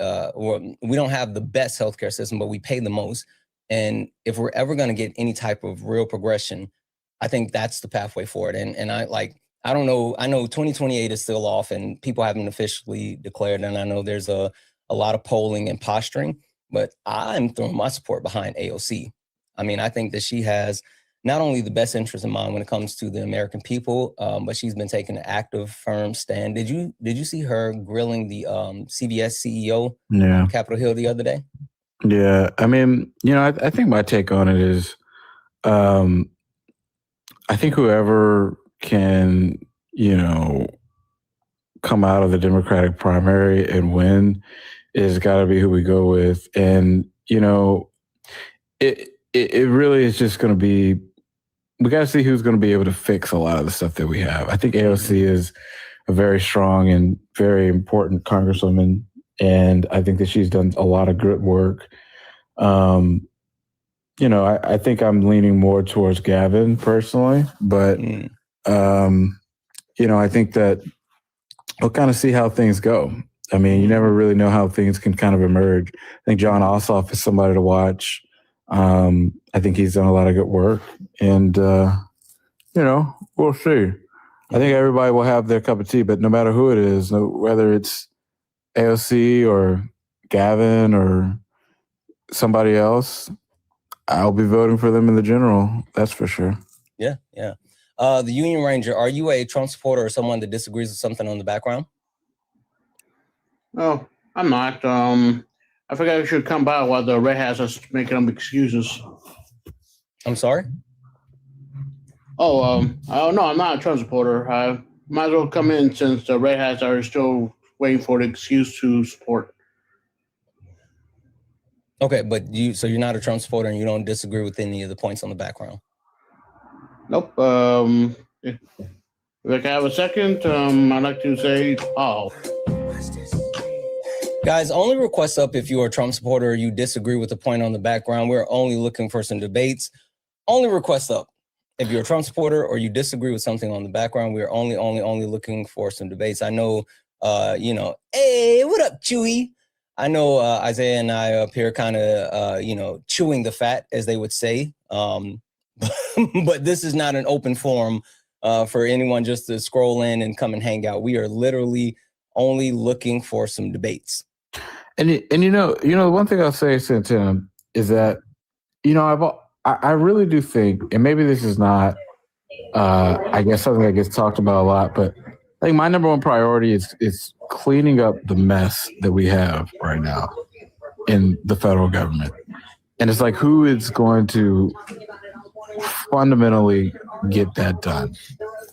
we don't have the best healthcare system, but we pay the most. And if we're ever going to get any type of real progression, I think that's the pathway forward. And I don't know. I know 2028 is still off and people haven't officially declared. And I know there's a lot of polling and posturing, but I'm throwing my support behind AOC. I mean, I think that she has not only the best interest in mind when it comes to the American people, but she's been taking an active, firm stand. Did you see her grilling the CBS CEO on Capitol Hill the other day? Yeah, I mean, I think my take on it is, I think whoever can, come out of the Democratic primary and win is got to be who we go with. And, it really is just going to be, we got to see who's going to be able to fix a lot of the stuff that we have. I think AOC is a very strong and very important congresswoman. And I think that she's done a lot of good work. I think I'm leaning more towards Gavin personally, but, I think that we'll kind of see how things go. I mean, you never really know how things can kind of emerge. I think John Ossoff is somebody to watch. I think he's done a lot of good work, and, we'll see. I think everybody will have their cup of tea, but no matter who it is, whether it's AOC or Gavin or somebody else, I'll be voting for them in the general. That's for sure. Yeah. The Union Ranger, are you a Trump supporter or someone that disagrees with something on the background? No, I'm not. I forgot I should come by while the Red Hats are making them excuses. I'm sorry? No, I'm not a Trump supporter. I might as well come in since the Red Hats are still waiting for the excuse to support. Okay, but so you're not a Trump supporter and you don't disagree with any of the points on the background? Nope. If I can have a second, I'd like to say, Guys, only request up if you are a Trump supporter or you disagree with the point on the background. We're only looking for some debates. Only request up if you're a Trump supporter or you disagree with something on the background. We're only looking for some debates. I know, hey, what up, Chewy? I know Isaiah and I up here kind of, chewing the fat, as they would say. But this is not an open forum for anyone just to scroll in and come and hang out. We are literally only looking for some debates. And one thing I'll say, Santana, is that, I really do think, and maybe this is not, I guess something that gets talked about a lot, but I think my number one priority is cleaning up the mess that we have right now in the federal government. And it's like, who is going to fundamentally get that done?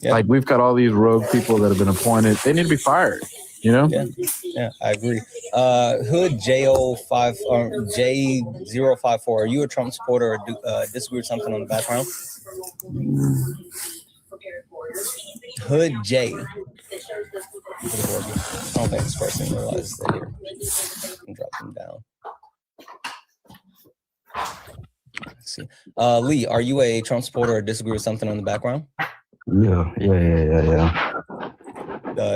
Yep. Like, we've got all these rogue people that have been appointed. They need to be fired, Yeah, I agree. Hood J05 or J054, are you a Trump supporter or disagree with something on the background? Hood J. I don't think this person realizes they're here. Drop them down. Let's see. Lee, are you a Trump supporter or disagree with something on the background? Yeah.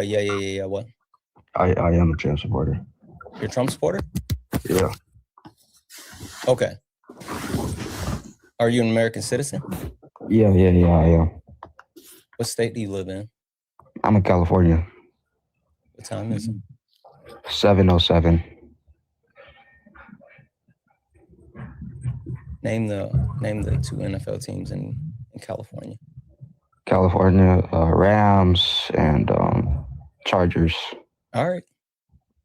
Yeah. What? I am a Trump supporter. You're a Trump supporter? Yeah. Okay. Are you an American citizen? Yeah, I am. What state do you live in? I'm in California. What time is it? 7:07. Name the 2 NFL teams in California. California, Rams and Chargers. All right.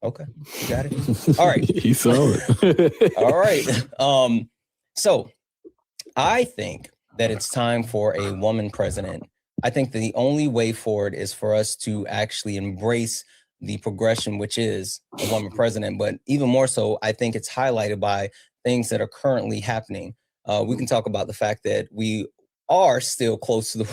Okay. You got it. All right. He saw it. All right. So I think that it's time for a woman president. I think the only way forward is for us to actually embrace the progression, which is a woman president. But even more so, I think it's highlighted by things that are currently happening. We can talk about the fact that we are still close to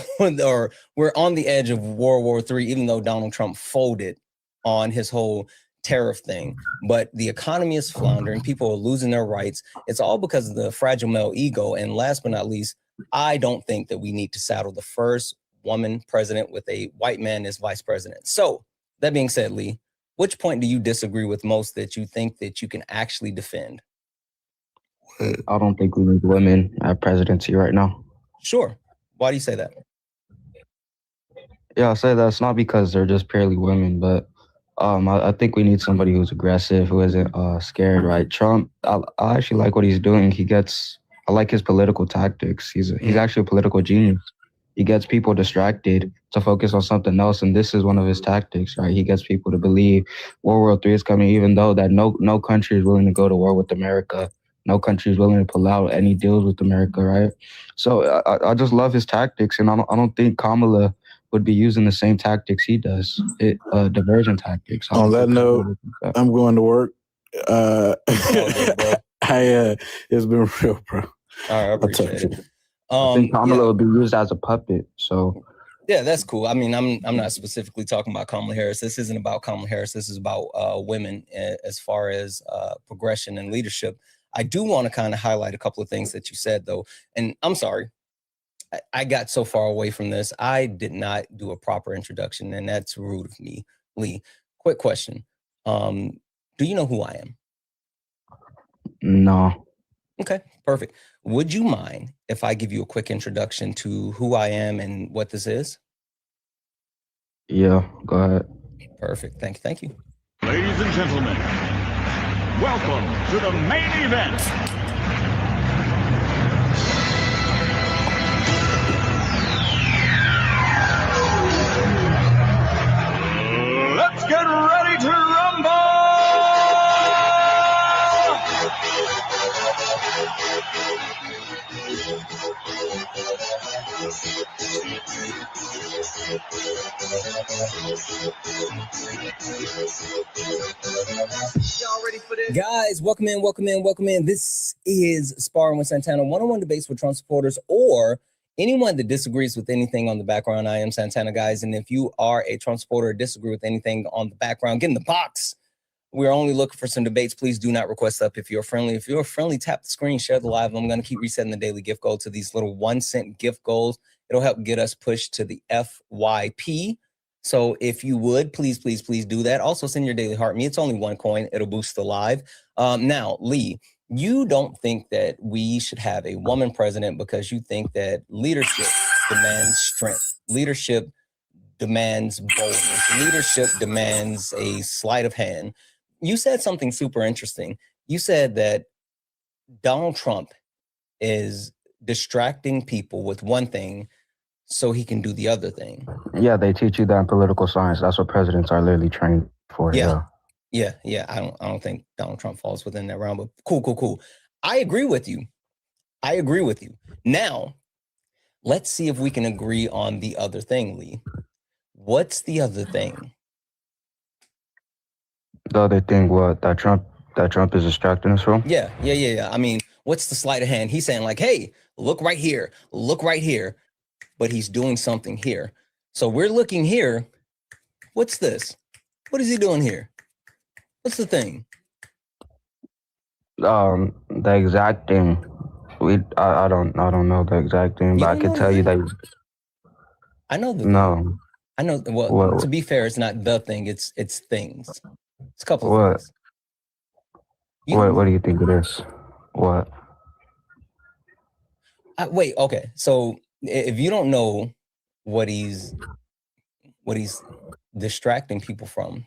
or we're on the edge of World War III, even though Donald Trump folded on his whole tariff thing. But the economy is floundering. People are losing their rights. It's all because of the fragile male ego. And last but not least, I don't think that we need to saddle the first woman president with a white man as vice president. So that being said, Lee, which point do you disagree with most that you think that you can actually defend? I don't think we need women at presidency right now. Sure. Why do you say that? Yeah, I say that's not because they're just purely women, but I think we need somebody who's aggressive, who isn't scared, right? Trump, I actually like what he's doing. I like his political tactics. He's actually a political genius. He gets people distracted to focus on something else, and this is one of his tactics, right? He gets people to believe World War III is coming, even though that no country is willing to go to war with America. No country is willing to pull out any deals with America, right? So I just love his tactics, and I don't think Kamala would be using the same tactics he does, diversion tactics. On that note, I'm going to work. It's been real, bro. All right, I appreciate it. I think Kamala would be used as a puppet. So yeah, that's cool. I mean, I'm not specifically talking about Kamala Harris. This isn't about Kamala Harris. This is about women as far as progression and leadership. I do want to kind of highlight a couple of things that you said, though. And I'm sorry, I got so far away from this. I did not do a proper introduction, and that's rude of me. Lee, quick question. Do you know who I am? No. Okay, perfect. Would you mind if I give you a quick introduction to who I am and what this is? Yeah, go ahead. Perfect. Thank you. Ladies and gentlemen, welcome to the main event. Let's get ready to rumble! Guys, welcome in. This is Sparring with Santana, one-on-one debates with Trump supporters or anyone that disagrees with anything on the background. I am Santana, guys, and if you are a Trump supporter or disagree with anything on the background, get in the box. We're only looking for some debates. Please do not request up if you're friendly. If you're friendly, tap the screen, share the live. I'm going to keep resetting the daily gift goal to these little 1-cent gift goals. It'll help get us pushed to the FYP. So if you would, please do that. Also send your daily heart me. It's only 1 coin. It'll boost the live. Now, Lee, you don't think that we should have a woman president because you think that leadership demands strength. Leadership demands boldness. Leadership demands a sleight of hand. You said something super interesting. You said that Donald Trump is distracting people with one thing so he can do the other thing. Yeah, they teach you that in political science. That's what presidents are literally trained for. Yeah. I don't think Donald Trump falls within that realm, but cool. I agree with you. Now, let's see if we can agree on the other thing, Lee. What's the other thing? The other thing, what? That Trump is distracting us from? Yeah. I mean, what's the sleight of hand? He's saying like, hey, look right here. But he's doing something here. So we're looking here. What's this? What is he doing here? What's the thing? The exact thing. I don't know the exact thing, You but I don't could know the tell you thing? that I know the thing. no. I know. Well, What to be fair, it's not the thing. It's things. It's a couple of what things. You don't what know? do you think it is? What? Wait. Okay. So if you don't know what he's distracting people from,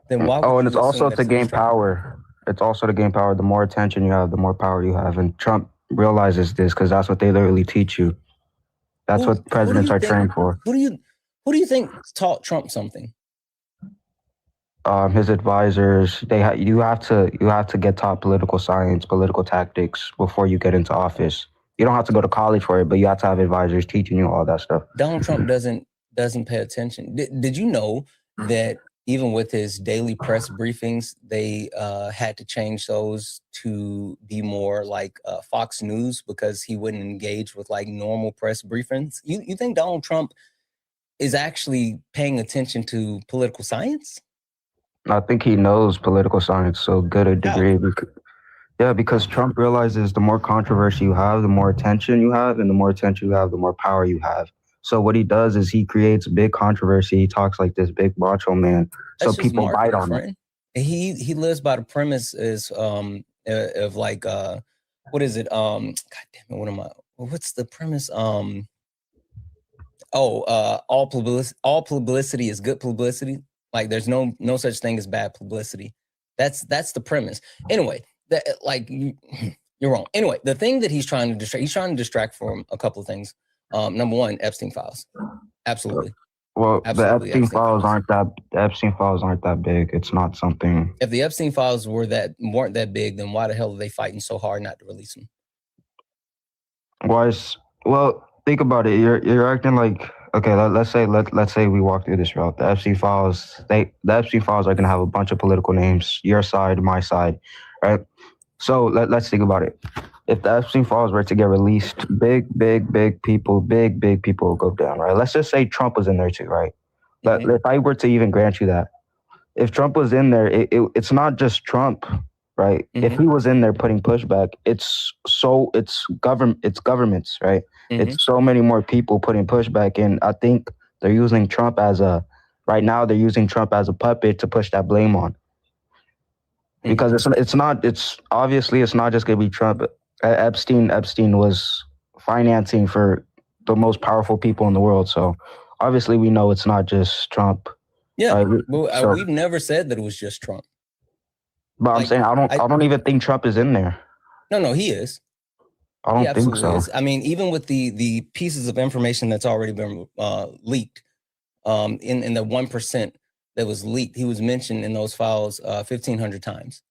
then why Oh, would and it's you assume also that to it's a gain distraction? power. It's also to gain power. The more attention you have, the more power you have. And Trump realizes this because that's what they literally teach you. That's what Who do presidents you are think? trained for. Who do you think taught Trump something? His advisors, you have to get taught political science, political tactics before you get into office. You don't have to go to college for it, but you have to have advisors teaching you all that stuff. Donald Trump doesn't pay attention. Did you know that even with his daily press briefings, they had to change those to be more like Fox News because he wouldn't engage with like normal press briefings? You think Donald Trump is actually paying attention to political science? I think he knows political science so good a How? degree. Yeah, because Trump realizes the more controversy you have, the more attention you have, and the more attention you have, the more power you have. So what he does is he creates big controversy. He talks like this big macho man, so That's just people bite marketing, on it. friend. He lives by the premise is of like what is it? God damn it, what's the premise? All publicity is good publicity. Like there's no such thing as bad publicity. That's the premise. Anyway, you're wrong. Anyway, the thing that he's trying to distract from a couple of things. Number one, Epstein files. Absolutely. Well, Absolutely, the Epstein files aren't that big. It's not something. If the Epstein files weren't that big, then why the hell are they fighting so hard not to release them? Well, think about it. You're acting like, okay. Let's say we walk through this route. The Epstein files are gonna have a bunch of political names. Your side, my side, right? So let's think about it. If the Epstein files were to get released, big people will go down, right? Let's just say Trump was in there too, right? But if I were to even grant you that, if Trump was in there, it's not just Trump, right? If he was in there putting pushback, it's governments, right? It's so many more people putting pushback, and I think they're using Trump right now they're using Trump as a puppet to push that blame on. Because it's obviously not just gonna be Trump. Epstein was financing for the most powerful people in the world, so obviously we know it's not just Trump. Yeah, we've never said that it was just Trump. But I'm saying I don't even think Trump is in there. No, he is. I don't think so. Is. I mean, even with the pieces of information that's already been leaked, in the 1% that was leaked, he was mentioned in those files 1,500 times.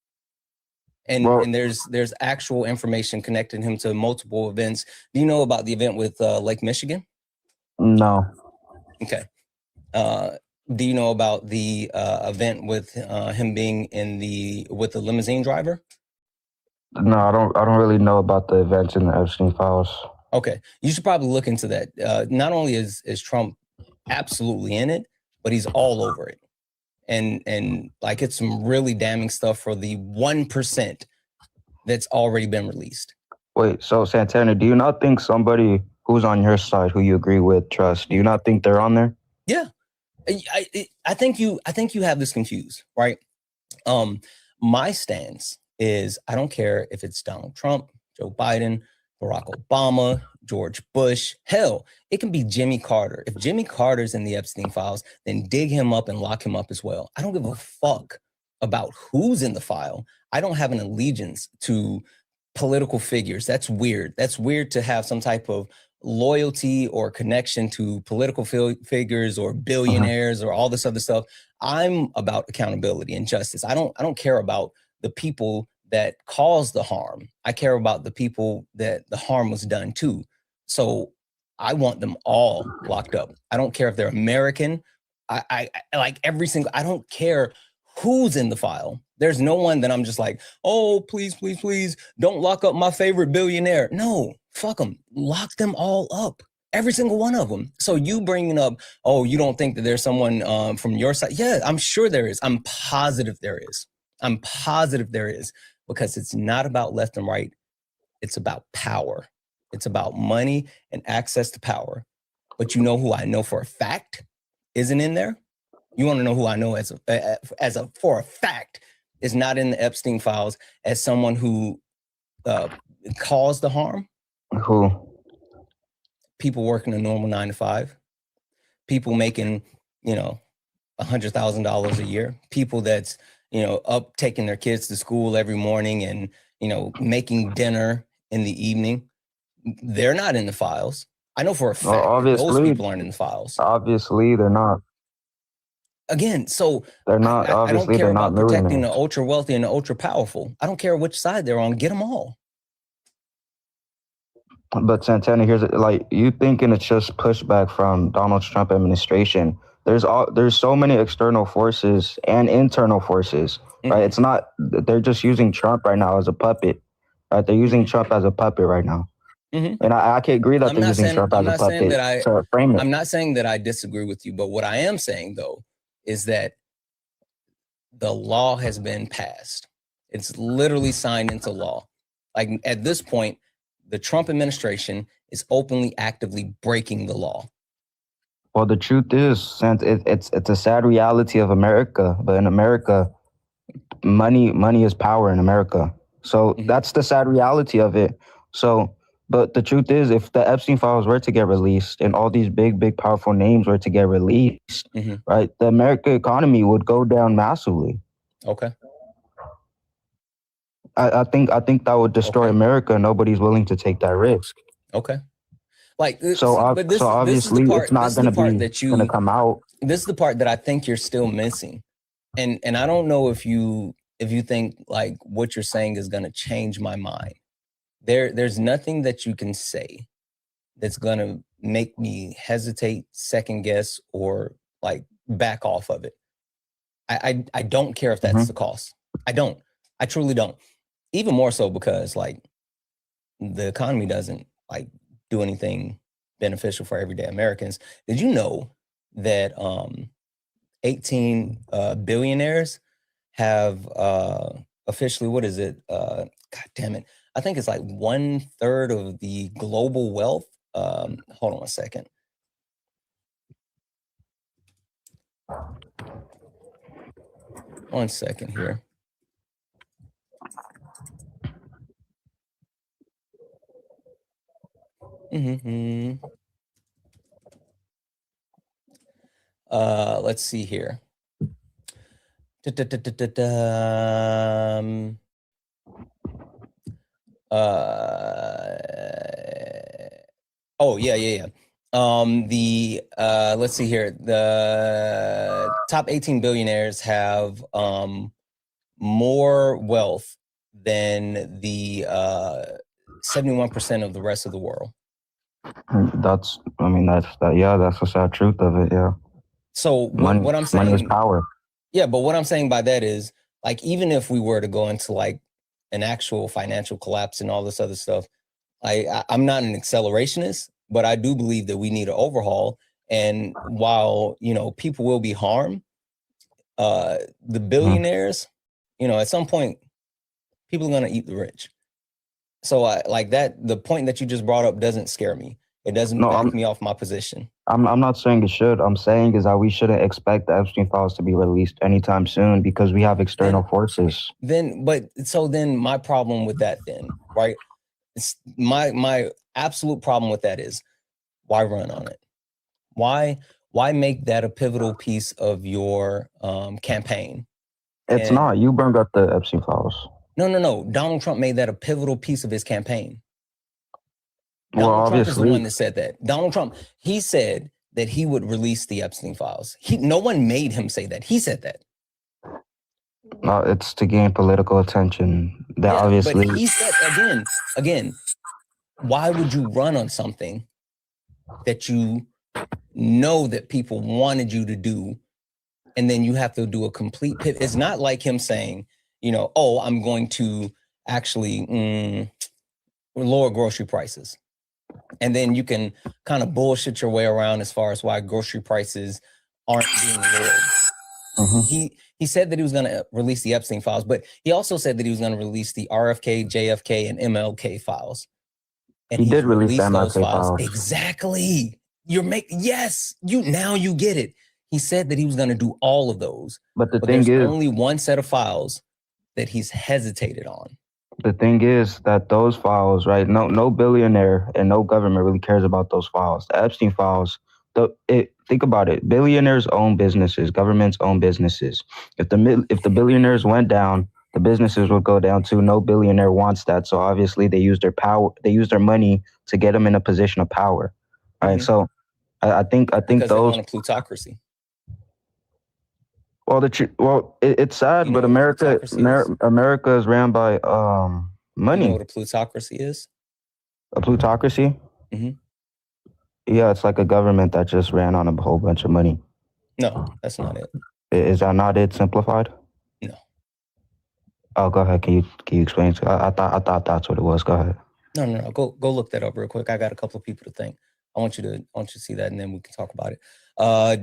And there's actual information connecting him to multiple events. Do you know about the event with Lake Michigan? No. Okay. Do you know about the event with him being with the limousine driver? No, I don't really know about the events in the Epstein files. Okay, you should probably look into that. Not only is Trump absolutely in it, but he's all over it, and like it's some really damning stuff for the 1% that's already been released. Wait, so Santana, do you not think somebody who's on your side, who you agree with, trust, do you not think they're on there? Yeah, I think you have this confused, right? My stance is I don't care if it's Donald Trump, Joe Biden, Barack Obama, George Bush. Hell, it can be Jimmy Carter. If Jimmy Carter's in the Epstein files, then dig him up and lock him up as well. I don't give a fuck about who's in the file. I don't have an allegiance to political figures. That's weird. That's weird to have some type of loyalty or connection to political figures or billionaires or all this other stuff. I'm about accountability and justice. I don't care about the people that caused the harm. I care about the people that the harm was done to. So I want them all locked up. I don't care if they're American. I like every single, I don't care who's in the file. There's no one that I'm just like, oh, please, please, please don't lock up my favorite billionaire. No, fuck them. Lock them all up. Every single one of them. So you bringing up, oh, you don't think that there's someone from your side? Yeah, I'm sure there is. I'm positive there is. I'm positive there is, because it's not about left and right. It's about power. It's about money and access to power. But you know who I know for a fact isn't in there? You want to know who I know for a fact is not in the Epstein files as someone who caused the harm? Who? People working a normal 9 to 5. People making, $100,000 a year. People that's, up taking their kids to school every morning and, making dinner in the evening. They're not in the files. I know for a fact that those people aren't in the files. Obviously, they're not. Again, so they're not. I don't care about protecting the millionaires. ultra wealthy and the ultra powerful. I don't care which side they're on. Get them all. But Santana, here's like you thinking it's just pushback from Donald Trump administration. There's so many external forces and internal forces, right? It's not, they're just using Trump right now as a puppet, right? They're using Trump as a puppet right now. And I can agree that they're using Trump as a puppet to frame it. I'm not saying that I disagree with you, but what I am saying though is that the law has been passed. It's literally signed into law. Like at this point, the Trump administration is openly, actively breaking the law. Well, the truth is, it's a sad reality of America. But in America, money is power in America. So that's the sad reality of it. So, but the truth is, if the Epstein files were to get released and all these big, powerful names were to get released, right, the American economy would go down massively. Okay. I think that would destroy America. Nobody's willing to take that risk. Okay. Like so obviously it's not going to come out. This is the part that I think you're still missing, and I don't know if you think like what you're saying is going to change my mind. There's nothing that you can say that's going to make me hesitate, second guess, or like back off of it. I don't care if that's the cost. I truly don't. Even more so because like the economy doesn't like do anything beneficial for everyday Americans. Did you know that 18 billionaires have officially, what is it? God damn it. I think it's like 1/3 of the global wealth. Hold on a second. One second here. Let's see here. Oh yeah. Let's see here. The top 18 billionaires have more wealth than the 71% of the rest of the world. That's the sad truth of it. Yeah. So what I'm saying, money is power. Yeah, but what I'm saying by that is, like, even if we were to go into like an actual financial collapse and all this other stuff, I'm not an accelerationist, but I do believe that we need an overhaul. And while people will be harmed, the billionaires, at some point, people are gonna eat the rich. So like that, the point that you just brought up doesn't scare me. It doesn't back me off my position. I'm not saying it should. I'm saying is that we shouldn't expect the Epstein files to be released anytime soon because we have external forces. Then my problem with that then, right? It's my absolute problem with that is why run on it? Why make that a pivotal piece of your campaign? It's not. You burned up the Epstein files. No. Donald Trump made that a pivotal piece of his campaign. Donald Trump is the one that said that. Donald Trump, he said that he would release the Epstein files. No one made him say that. He said that. It's to gain political attention. Obviously. But he said, again, why would you run on something that you know that people wanted you to do, and then you have to do a complete pivot? It's not like him saying, I'm going to actually lower grocery prices. And then you can kind of bullshit your way around as far as why grocery prices aren't being lowered. He said that he was going to release the Epstein files, but he also said that he was going to release the RFK, JFK, and MLK files. And He did release the those MLK files. Exactly. Yes, you get it. He said that he was going to do all of those. But there's only one set of files that he's hesitated on. The thing is that those files, right? No billionaire and no government really cares about those files. The Epstein files. Think about it. Billionaires own businesses. Governments own businesses. If the billionaires went down, the businesses would go down too. No billionaire wants that. So obviously they use their power. They use their money to get them in a position of power. All right. So I think because those. They want a plutocracy. Well, it's sad, but America is ran by money. You know what a plutocracy is? A plutocracy? Mm-hmm. Yeah, it's like a government that just ran on a whole bunch of money. No, that's not it. Is that not it simplified? No. Oh, go ahead. Can you explain? I thought that's what it was. Go ahead. No. Go look that up real quick. I got a couple of people to think. I want you to see that, and then we can talk about it.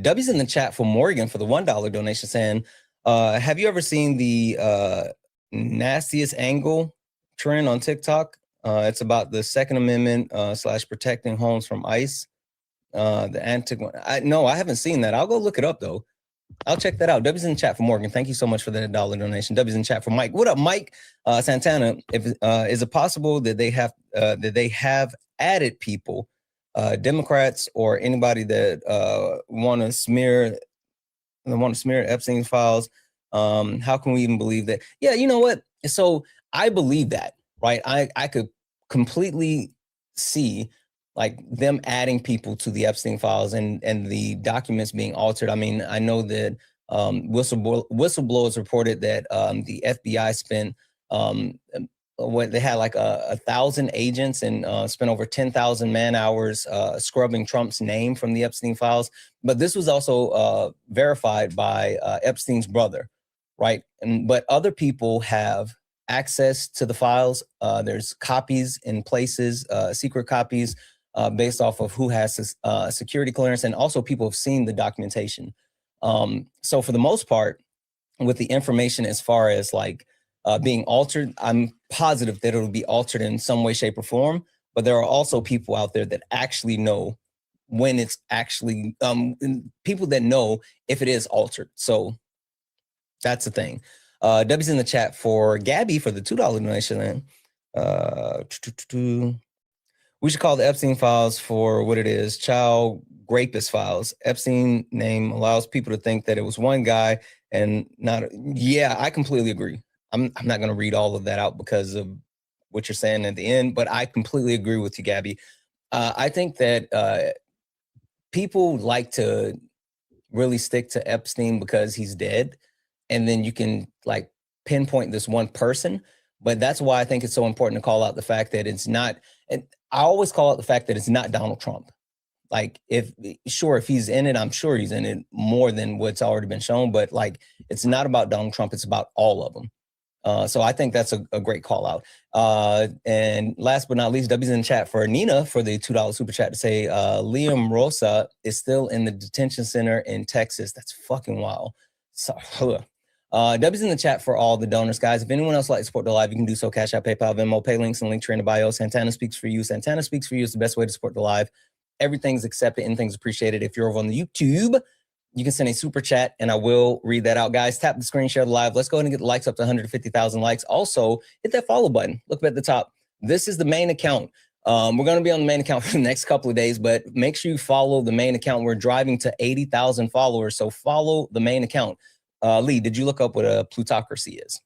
W's in the chat for Morgan for the $1 donation saying, have you ever seen the nastiest angle trend on TikTok? It's about the Second Amendment / protecting homes from ICE. The antic one. No, I haven't seen that. I'll go look it up though. I'll check that out. W's in the chat for Morgan. Thank you so much for that $1 donation. W's in the chat for Mike. What up, Mike? Santana. Is it possible that they have added people, Democrats or anybody that want to smear Epstein files? How can we even believe that? Yeah, you know what? So I believe that, right? I could completely see like them adding people to the Epstein files and the documents being altered. I mean, I know that whistleblowers reported that the FBI spent they had like 1,000 agents and spent over 10,000 man hours scrubbing Trump's name from the Epstein files. But this was also verified by Epstein's brother, right? But other people have access to the files. There's copies in places, secret copies, based off of who has security clearance, and also people have seen the documentation. So for the most part, with the information as far as like being altered, I'm positive that it'll be altered in some way, shape, or form. But there are also people out there that actually know when it's actually people that know if it is altered. So that's the thing. W's in the chat for Gabby for the $2 donation. We should call the Epstein files for what it is, child rapist files. Epstein name allows people to think that it was one guy and not. Yeah, I completely agree. I'm not going to read all of that out because of what you're saying at the end, but I completely agree with you, Gabby. I think that people like to really stick to Epstein because he's dead, and then you can like pinpoint this one person. But that's why I think it's so important to call out the fact that it's not. And I always call out the fact that it's not Donald Trump. Like if he's in it, I'm sure he's in it more than what's already been shown. But like, it's not about Donald Trump. It's about all of them. So I think that's a great call out. And last but not least, W's in the chat for Nina for the $2 super chat to say Liam Rosa is still in the detention center in Texas. That's fucking wild. So, W's in the chat for all the donors, guys. If anyone else would like to support the live, you can do so. Cash App, PayPal, Venmo, pay links, and link tree in the bio. Santana speaks for you. Santana speaks for you is the best way to support the live. Everything's accepted. Anything's appreciated. If you're over on the YouTube, you can send a super chat and I will read that out, guys. Tap the screen, share the live. Let's go ahead and get the likes up to 150,000 likes. Also, hit that follow button. Look at the top. This is the main account. We're going to be on the main account for the next couple of days, but make sure you follow the main account. We're driving to 80,000 followers, so follow the main account. Lee, did you look up what a plutocracy is?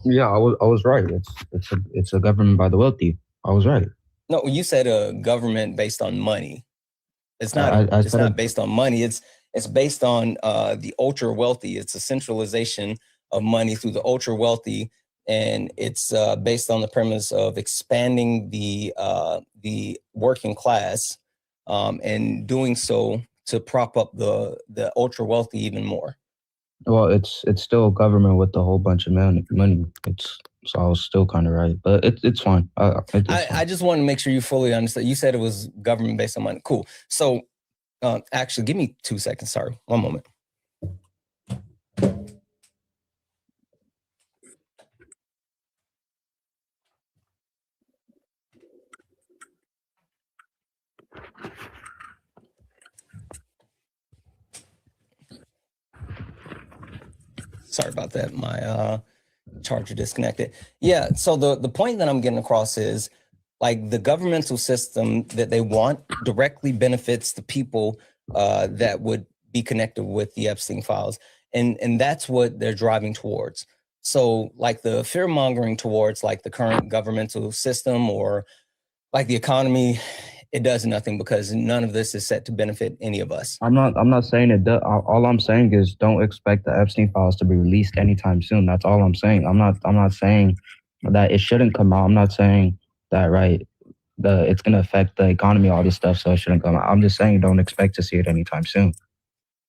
Yeah, I was right. It's a government by the wealthy. I was right. No, you said a government based on money. It's not. It's not based on money. It's based on the ultra wealthy. It's a centralization of money through the ultra wealthy, and it's based on the premise of expanding the working class, and doing so to prop up the ultra wealthy even more. Well, it's still government with a whole bunch of money. So I was still kind of right, but it's fine. I just want to make sure you fully understand. You said it was government based on money. Cool. So actually, give me 2 seconds. Sorry, one moment. Sorry about that. My charger disconnected. Yeah. So the point that I'm getting across is like the governmental system that they want directly benefits the people that would be connected with the Epstein files. And that's what they're driving towards. So like the fear mongering towards like the current governmental system or like the economy, it does nothing because none of this is set to benefit any of us. I'm not saying it does. All I'm saying is don't expect the Epstein files to be released anytime soon. That's all I'm saying. I'm not saying that it shouldn't come out. I'm not saying that, right, it's going to affect the economy, all this stuff, so it shouldn't come out. I'm just saying don't expect to see it anytime soon.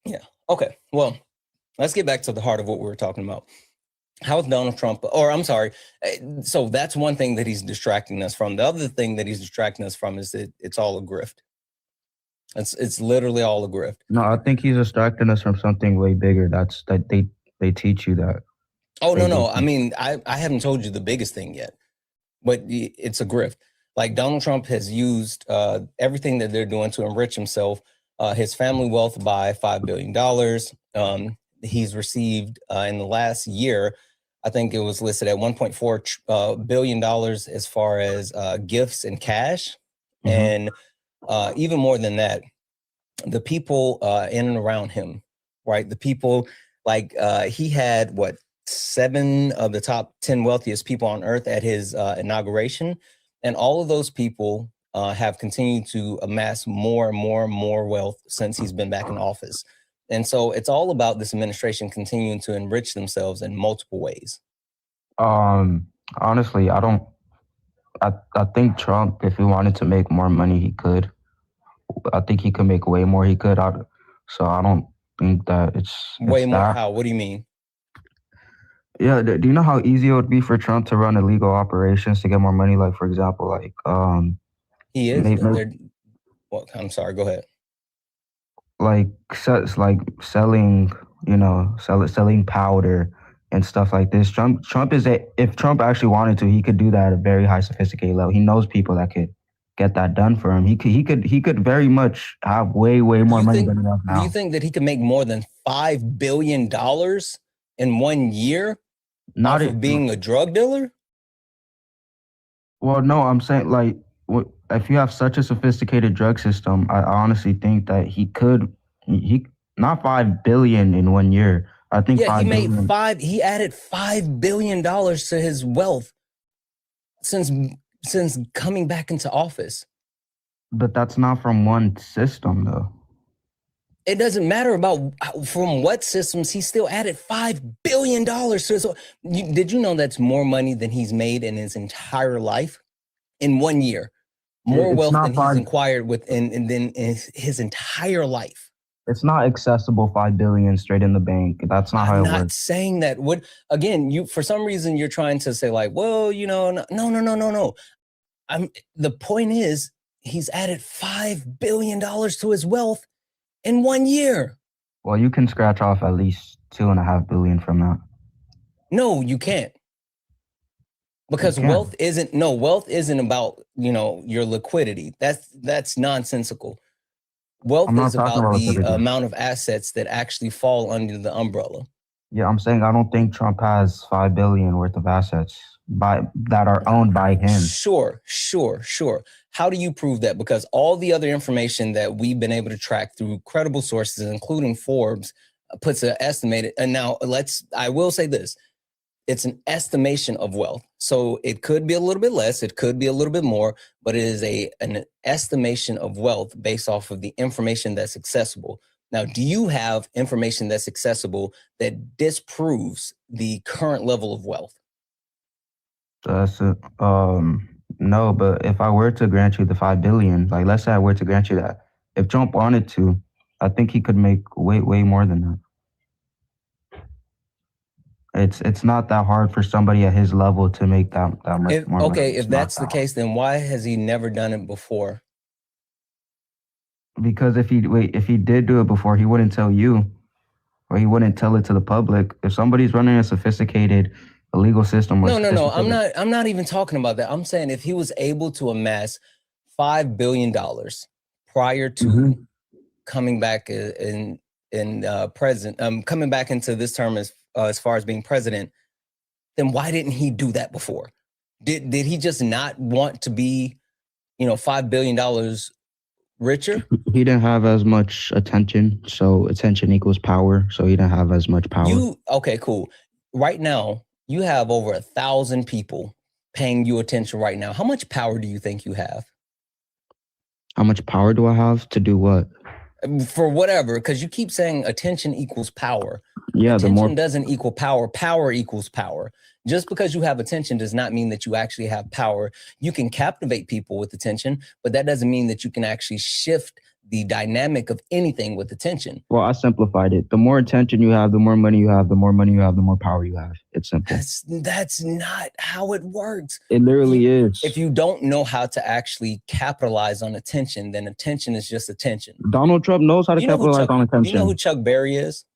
Yeah. Okay. Well, let's get back to the heart of what we were talking about. How is Donald Trump, or I'm sorry, so that's one thing that he's distracting us from. The other thing that he's distracting us from is that it's all a grift. It's literally all a grift. No, I think he's distracting us from something way bigger. That's that they teach you that. Oh, no. I mean, I haven't told you the biggest thing yet, but it's a grift. Like Donald Trump has used everything that they're doing to enrich himself, his family wealth by $5 billion. He's received in the last year, I think it was listed at $1.4 billion as far as gifts and cash. And even more than that, the people in and around him, right? The people like he had 7 of the top 10 wealthiest people on earth at his inauguration. And all of those people have continued to amass more and more and more wealth since he's been back in office. And so it's all about this administration continuing to enrich themselves in multiple ways. Honestly, I think Trump, if he wanted to make more money, he could. I think he could make way more. He could. So I don't think that it's way more. that. How? What do you mean? Yeah. Do you know how easy it would be for Trump to run illegal operations to get more money? Like, for example, like he is. Well, I'm sorry. Go ahead. Like selling, selling powder and stuff like this. Trump is if Trump actually wanted to, he could do that at a very high sophisticated level. He knows people that could get that done for him. He could very much have way more money than he has now. Do you think that he could make more than $5 billion in 1 year? Not of being a drug dealer? Well, no, I'm saying like if you have such a sophisticated drug system, I honestly think that he not $5 billion in 1 year. I think he made he added $5 billion to his wealth since coming back into office. But that's not from one system though. It doesn't matter about from what systems. He still added $5 billion to his. Did you know that's more money than he's made in his entire life in 1 year? More wealth than he's acquired in his entire life. It's not accessible $5 billion straight in the bank. That's not how it works. I'm not saying that. You for some reason you're trying to say like, well, no. The point is he's added $5 billion to his wealth in 1 year. Well, you can scratch off at least $2.5 billion from that. No, you can't. Because wealth isn't about, your liquidity. That's nonsensical. Wealth is about the amount of assets that actually fall under the umbrella. Yeah, I'm saying I don't think Trump has $5 billion worth of assets that are owned by him. Sure. How do you prove that? Because all the other information that we've been able to track through credible sources, including Forbes, puts an estimated. And now I will say this. It's an estimation of wealth. So it could be a little bit less, it could be a little bit more, but it is an estimation of wealth based off of the information that's accessible. Now, do you have information that's accessible that disproves the current level of wealth? That's it. No, but if I were to grant you the $5 billion, like let's say I were to grant you that, if Trump wanted to, I think he could make way more than that. It's not that hard for somebody at his level to make that much more. Okay, if that's the case, then why has he never done it before? Because if he did do it before, he wouldn't tell you, or he wouldn't tell it to the public. If somebody's running a sophisticated legal system, no, I'm not even talking about that. I'm saying if he was able to amass $5 billion prior to coming back coming back into this term as as far as being president, then why didn't he do that before? Did he just not want to be, $5 billion richer? He didn't have as much attention, so attention equals power. So he didn't have as much power. Okay, cool. Right now, you have over 1,000 people paying you attention right now. How much power do you think you have? How much power do I have to do what? For whatever, because you keep saying attention equals power. Yeah, attention doesn't equal power. Power equals power. Just because you have attention does not mean that you actually have power. You can captivate people with attention, but that doesn't mean that you can actually shift the dynamic of anything with attention. Well, I simplified it. The more attention you have, the more money you have, the more money you have, the more power you have. It's simple. That's not how it works. It literally is. If you don't know how to actually capitalize on attention, then attention is just attention. Donald Trump knows how to capitalize on attention. Do you know who Chuck Berry is?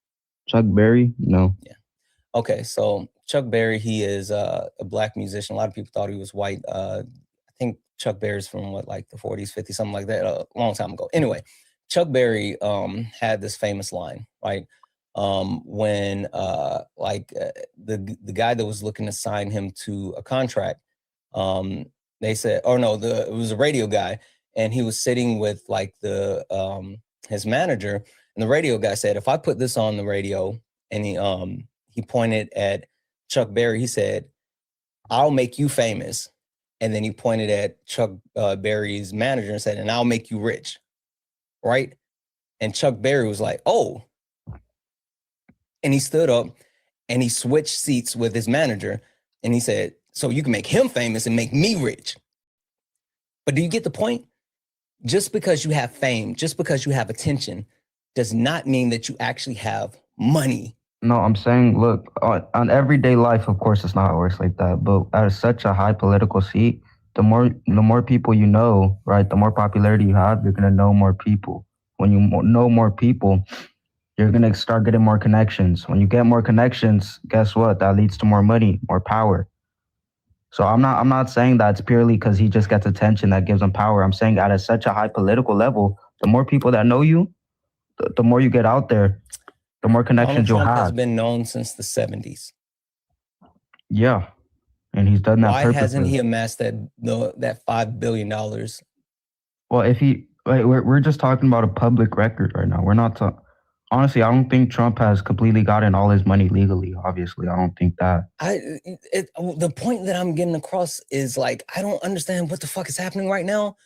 Chuck Berry? No. Yeah. Okay, so Chuck Berry, he is a black musician. A lot of people thought he was white. I think Chuck Berry's from the 40s, 50s, something like that, a long time ago. Anyway, Chuck Berry had this famous line, right? When the guy that was looking to sign him to a contract, they said, it was a radio guy, and he was sitting with his manager, and the radio guy said, if I put this on the radio, and he pointed at Chuck Berry, he said, I'll make you famous. And then he pointed at Chuck Berry's manager and said, and I'll make you rich, right? And Chuck Berry was like, oh. And he stood up and he switched seats with his manager. And he said, so you can make him famous and make me rich. But do you get the point? Just because you have fame, just because you have attention, does not mean that you actually have money. No, I'm saying, look, on everyday life, of course, it's not how it works like that. But at such a high political seat, the more people you know, right, the more popularity you have, you're going to know more people. When you know more people, you're going to start getting more connections. When you get more connections, guess what? That leads to more money, more power. So I'm not saying that it's purely because he just gets attention that gives him power. I'm saying at such a high political level, the more people that know you, the more you get out there, the more connections you'll have. Has been known since the 70s. Yeah, and he's done that. Why hasn't he amassed that $5 billion? Well, we're just talking about a public record right now. We're not talking. Honestly, I don't think Trump has completely gotten all his money legally. Obviously, I don't think that. The point that I'm getting across is I don't understand what the fuck is happening right now,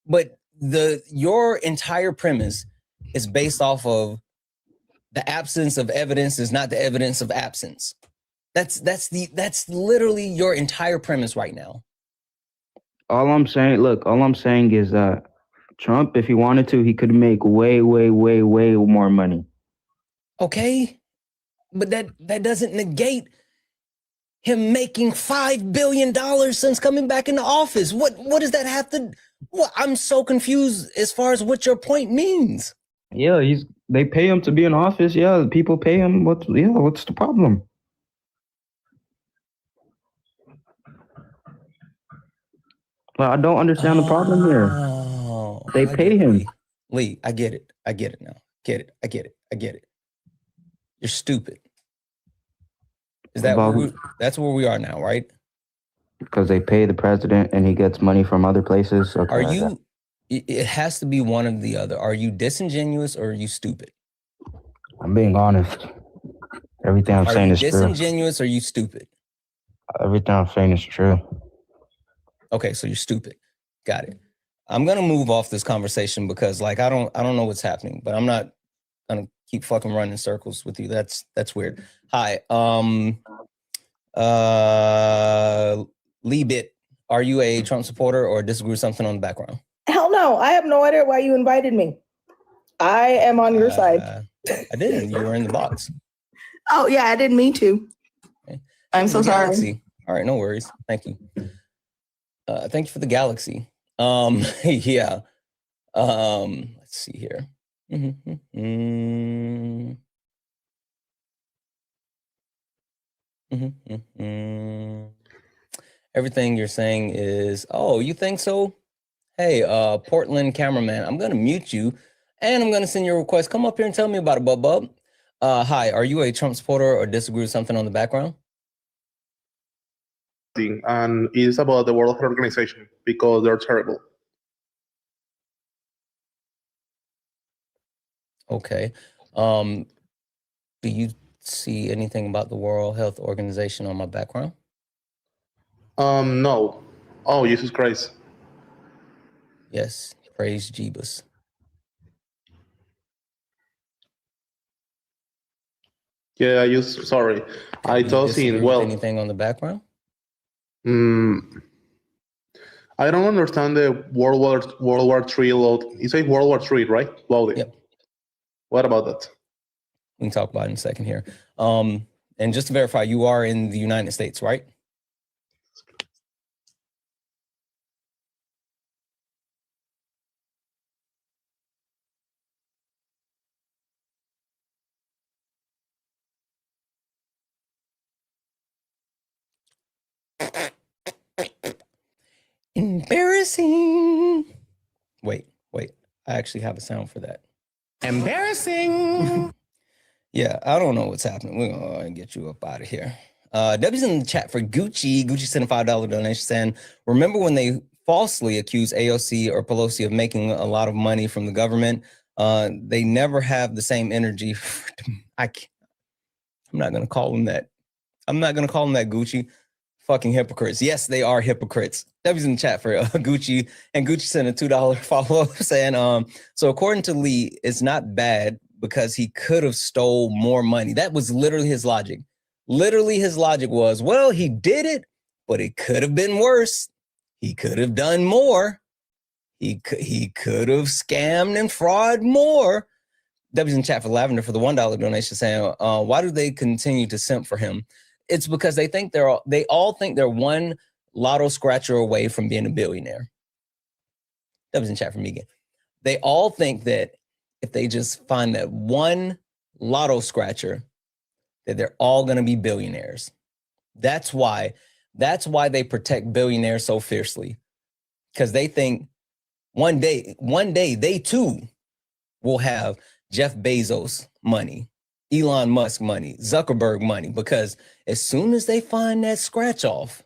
but your entire premise is based off of the absence of evidence is not the evidence of absence. That's literally your entire premise right now. All I'm saying is that Trump, if he wanted to, he could make way, way, way, way more money. Okay, but that doesn't negate him making $5 billion since coming back into office. What does that have to? Well, I'm so confused as far as what your point means. Yeah, they pay him to be in office. Yeah, people pay him. What's the problem? Well, I don't understand the problem here. They pay him. Lee, I get it. I get it now. I get it. You're stupid. Is that that's where we are now, right? Because they pay the president and he gets money from other places. Okay, are you? It has to be one or the other. Are you disingenuous or are you stupid? I'm being honest. Everything I'm saying is true. Are you disingenuous or are you stupid? Everything I'm saying is true. Okay, so you're stupid. Got it. I'm gonna move off this conversation because I don't know what's happening, but I'm not gonna keep fucking running in circles with you. That's weird. Hi. Lee Bit, are you a Trump supporter or disagree with something on the background? Hell no. I have no idea why you invited me. I am on your side. I didn't. You were in the box. Oh, yeah, I didn't mean to. Okay. I'm so sorry. Galaxy. All right, no worries. Thank you. Thank you for the galaxy. Yeah. Let's see here. Everything you're saying is, oh, you think so? Hey, Portland cameraman, I'm gonna mute you and I'm gonna send you a request. Come up here and tell me about it, bub. Hi, are you a Trump supporter or disagree with something on the background? And it's about the World Health Organization because they're terrible. Okay. Do you see anything about the World Health Organization on my background? No. Oh, Jesus Christ. Yes, praise Jeebus. Yeah, sorry. I Do you thought disagree in, with well, anything on the background? I don't understand the World War III load. You say World War III, right? Loading. Yep. What about that? We can talk about it in a second here. And just to verify, you are in the United States, right? Embarrassing. Wait. I actually have a sound for that. Embarrassing. Yeah, I don't know what's happening. We're gonna get you up out of here. Debbie's in the chat for Gucci. Gucci sent a $5 donation saying, remember when they falsely accused AOC or Pelosi of making a lot of money from the government? They never have the same energy. I'm not gonna call them that. I'm not gonna call them that, Gucci. Fucking hypocrites. Yes, they are hypocrites. Debbie's in the chat for Gucci, and Gucci sent a $2 follow-up saying, so according to Lee, it's not bad because he could have stole more money. That was literally his logic. Literally his logic was, well, he did it, but it could have been worse. He could have done more. He could have scammed and fraud more. Debbie's in chat for Lavender for the $1 donation saying, why do they continue to simp for him? It's because they all think they're one lotto scratcher away from being a billionaire. That was in chat for me again. They all think that if they just find that one lotto scratcher, that they're all going to be billionaires. That's why they protect billionaires so fiercely, because they think one day they too will have Jeff Bezos money, Elon Musk money, Zuckerberg money, because as soon as they find that scratch off,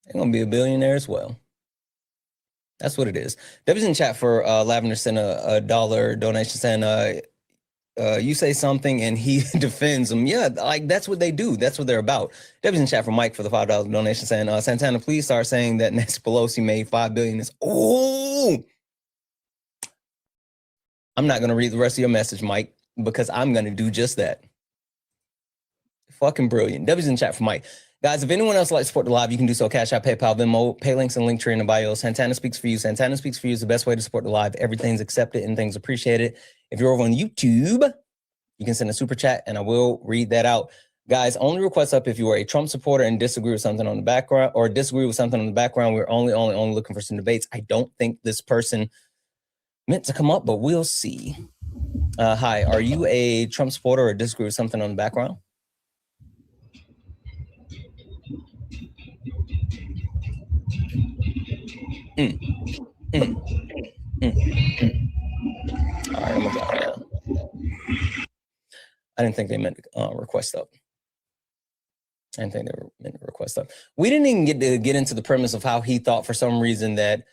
they're going to be a billionaire as well. That's what it is. Debbie's in chat for Lavender sent a $1 donation saying, you say something and he defends them. Yeah, like that's what they do. That's what they're about. Debbie's in chat for Mike for the $5 donation saying, Santana, please start saying that Nancy Pelosi made $5 billion. Oh, I'm not going to read the rest of your message, Mike, because I'm going to do just that. Fucking brilliant. Debbie's in chat for Mike. Guys, if anyone else would like to support the live, you can do so. Cash App, PayPal, Venmo, pay links and link tree in the bio. Santana Speaks for You. Santana Speaks for You is the best way to support the live. Everything's accepted and things appreciated. If you're over on YouTube, you can send a super chat and I will read that out. Guys, only request up if you are a Trump supporter and disagree with something on the background or disagree with something on the background. We're only looking for some debates. I don't think this person meant to come up, but we'll see. Hi, are you a Trump supporter or disagree with something on the background? All right, I'm gonna drop it down. I didn't think they meant to request up. I didn't think they were meant to request up. We didn't even get into the premise of how he thought for some reason that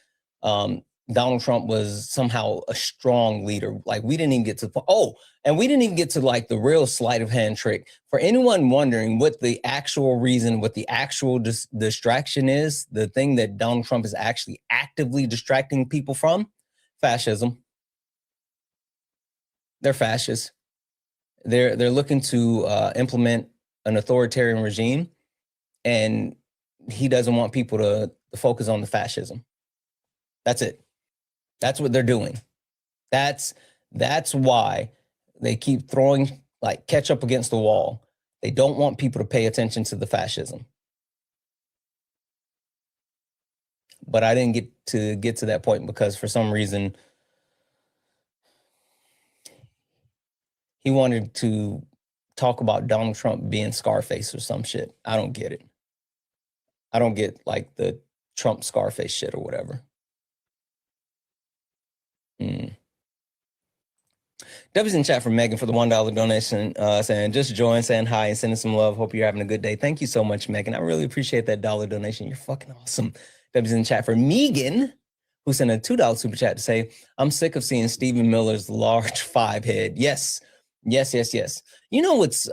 Donald Trump was somehow a strong leader. Like we didn't even get to, and we didn't even get to like the real sleight of hand trick. For anyone wondering what the actual reason, what the actual distraction is, the thing that Donald Trump is actually actively distracting people from, fascism. They're fascists. They're looking to implement an authoritarian regime, and he doesn't want people to focus on the fascism. That's it. That's what they're doing. That's why they keep throwing like ketchup against the wall. They don't want people to pay attention to the fascism. But I didn't get to that point because for some reason he wanted to talk about Donald Trump being Scarface or some shit. I don't get it. I don't get like the Trump Scarface shit or whatever. W's in chat from Megan for the $1 donation, saying just join, saying hi, and sending some love. Hope you're having a good day. Thank you so much, Megan. I really appreciate that $1 donation. You're fucking awesome. W's in chat for Megan, who sent a $2 super chat to say, I'm sick of seeing Stephen Miller's large 5 head. Yes, yes, yes, yes. You know what's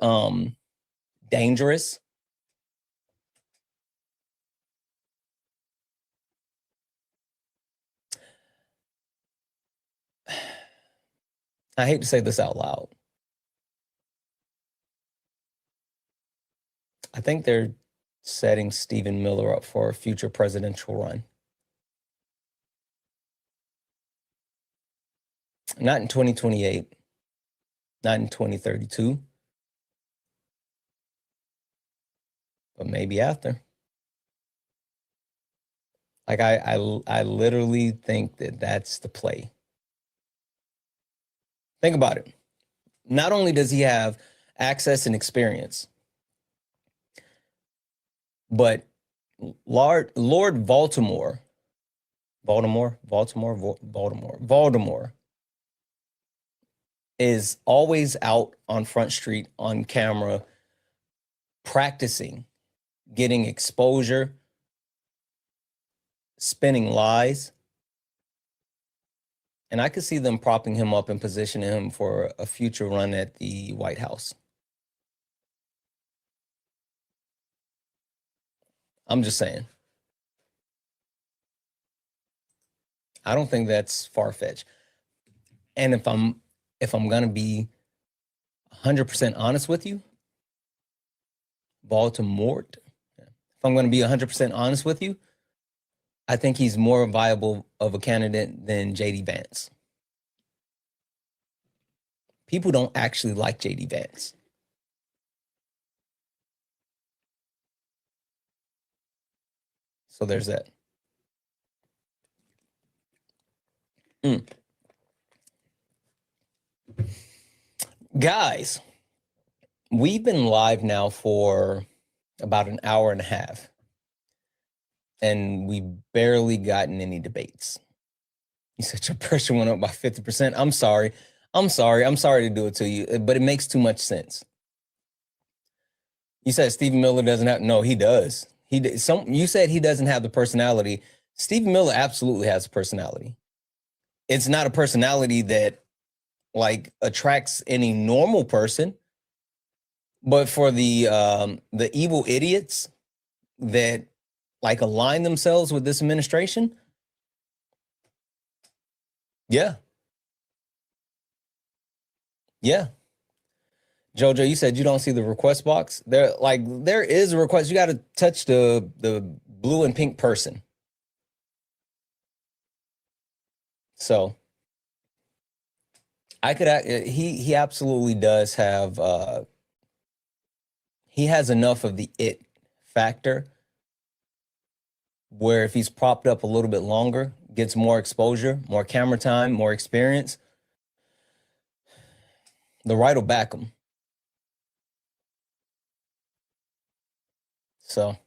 dangerous? I hate to say this out loud. I think they're setting Stephen Miller up for a future presidential run. Not in 2028, not in 2032, but maybe after. Like I literally think that that's the play. Think about it. Not only does he have access and experience, but Lord Baltimore is always out on Front Street on camera, practicing, getting exposure, spinning lies. And I could see them propping him up and positioning him for a future run at the White House. I'm just saying. I don't think that's far-fetched. And if I'm gonna be 100% honest with you, Baltimore, if I'm gonna be 100% honest with you, I think he's more viable of a candidate than JD Vance. People don't actually like JD Vance. So there's that. Guys, we've been live now for about an hour and a half, and we've barely gotten any debates. You said your pressure went up by 50%. I'm sorry to do it to you, but it makes too much sense. You said Stephen Miller doesn't have, no, he does. You said he doesn't have the personality. Stephen Miller absolutely has a personality. It's not a personality that like attracts any normal person, but for the evil idiots that like align themselves with this administration, yeah. Jojo, you said you don't see the request box. There is a request. You got to touch the blue and pink person. So I could, he absolutely does have, he has enough of the it factor where if he's propped up a little bit longer, gets more exposure, more camera time, more experience, the right will back him. So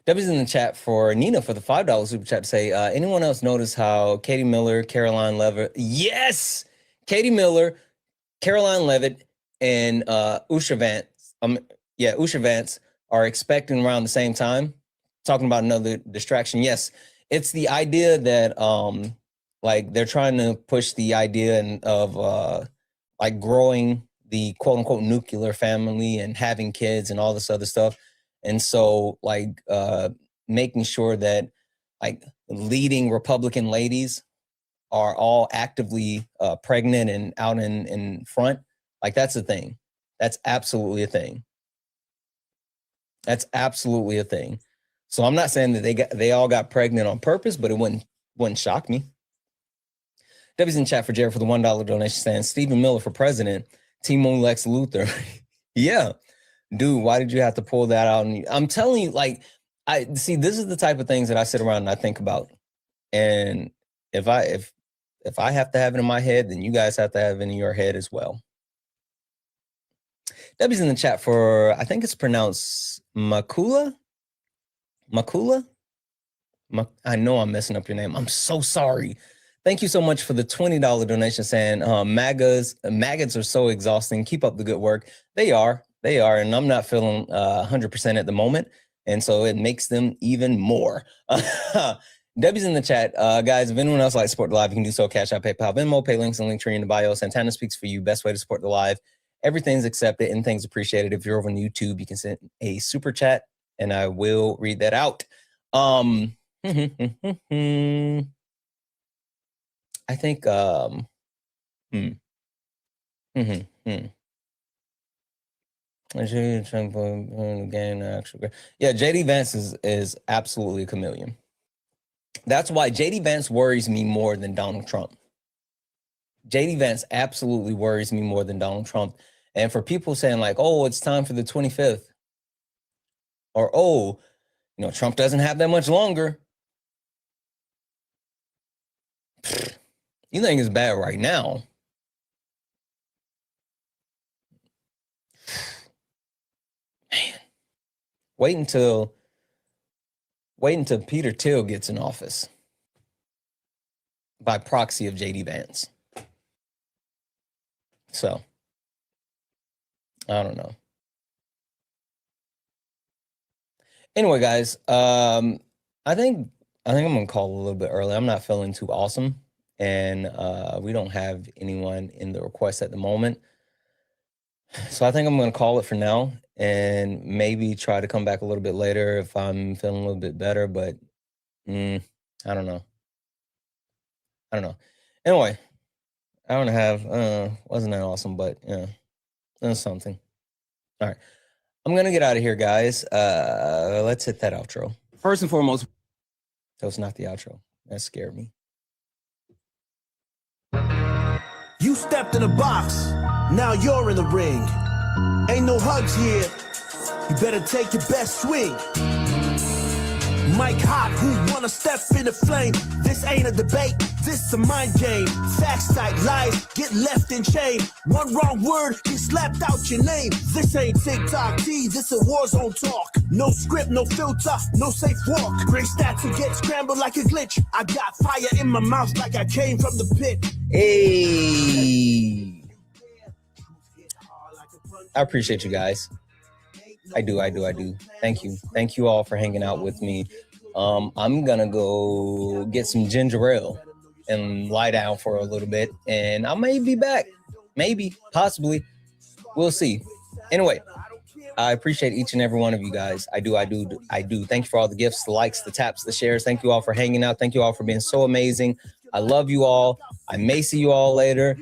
W's in the chat for Nina for the $5 super chat to say, anyone else notice how Katie Miller, Caroline Levitt, yes, Katie Miller, Caroline Levitt, and Usha Vance are expecting around the same time? Talking about another distraction. Yes, it's the idea that like they're trying to push the idea of like growing the quote unquote nuclear family and having kids and all this other stuff. And so like making sure that like leading Republican ladies are all actively pregnant and out in front. Like that's a thing. That's absolutely a thing. That's absolutely a thing. So I'm not saying that they all got pregnant on purpose, but it wouldn't shock me. W's in chat for Jared for the $1 donation saying Stephen Miller for president, Timo Lex Luthor. Yeah. Dude, why did you have to pull that out? And I'm telling you, like, I see, this is the type of things that I sit around and I think about. And if I have to have it in my head, then you guys have to have it in your head as well. Debbie's in the chat for, I think it's pronounced Makula. I know I'm messing up your name. I'm so sorry. Thank you so much for the $20 donation saying maggots are so exhausting. Keep up the good work. They are, and I'm not feeling 100% at the moment. And so it makes them even more. Debbie's in the chat. Guys, if anyone else likes to support the live, you can do so. Cash App, PayPal, Venmo, pay links, and link tree in the bio. Santana speaks for you. Best way to support the live. Everything's accepted and things appreciated. If you're over on YouTube, you can send a super chat and I will read that out. I think Yeah, JD Vance is absolutely a chameleon. That's why JD Vance worries me more than Donald Trump. JD Vance absolutely worries me more than Donald Trump. And for people saying like, oh, it's time for the 25th, or oh, you know, Trump doesn't have that much longer. You think it's bad right now? Man, wait until Peter Thiel gets in office by proxy of JD Vance. So I don't know. Anyway, guys, I think I'm gonna call a little bit early. I'm not feeling too awesome, and we don't have anyone in the request at the moment. So I think I'm gonna call it for now, and maybe try to come back a little bit later if I'm feeling a little bit better. But I don't know. Anyway, I don't have. Wasn't that awesome? But yeah, that's something. All right. I'm gonna get out of here, guys. Let's hit that outro. First and foremost, that was not the outro. That scared me. You stepped in the box, now you're in the ring. Ain't no hugs here, you better take your best swing. Mike Hot, who wanna step in the flame? This ain't a debate, this a mind game. Facts type lies, get left in chain. One wrong word, get slapped out your name. This ain't TikTok T, this a war zone talk. No script, no filter, no safe walk. Bring stats and get scrambled like a glitch. I got fire in my mouth like I came from the pit. Hey, I appreciate you guys. I do. Thank you all for hanging out with me. I'm gonna go get some ginger ale and lie down for a little bit, and I may be back, maybe, possibly, we'll see. Anyway, I appreciate each and every one of you guys. I do. Thank you for all the gifts, the likes, the taps, the shares. Thank you all for hanging out. Thank you all for being so amazing. I love you all. I may see you all later.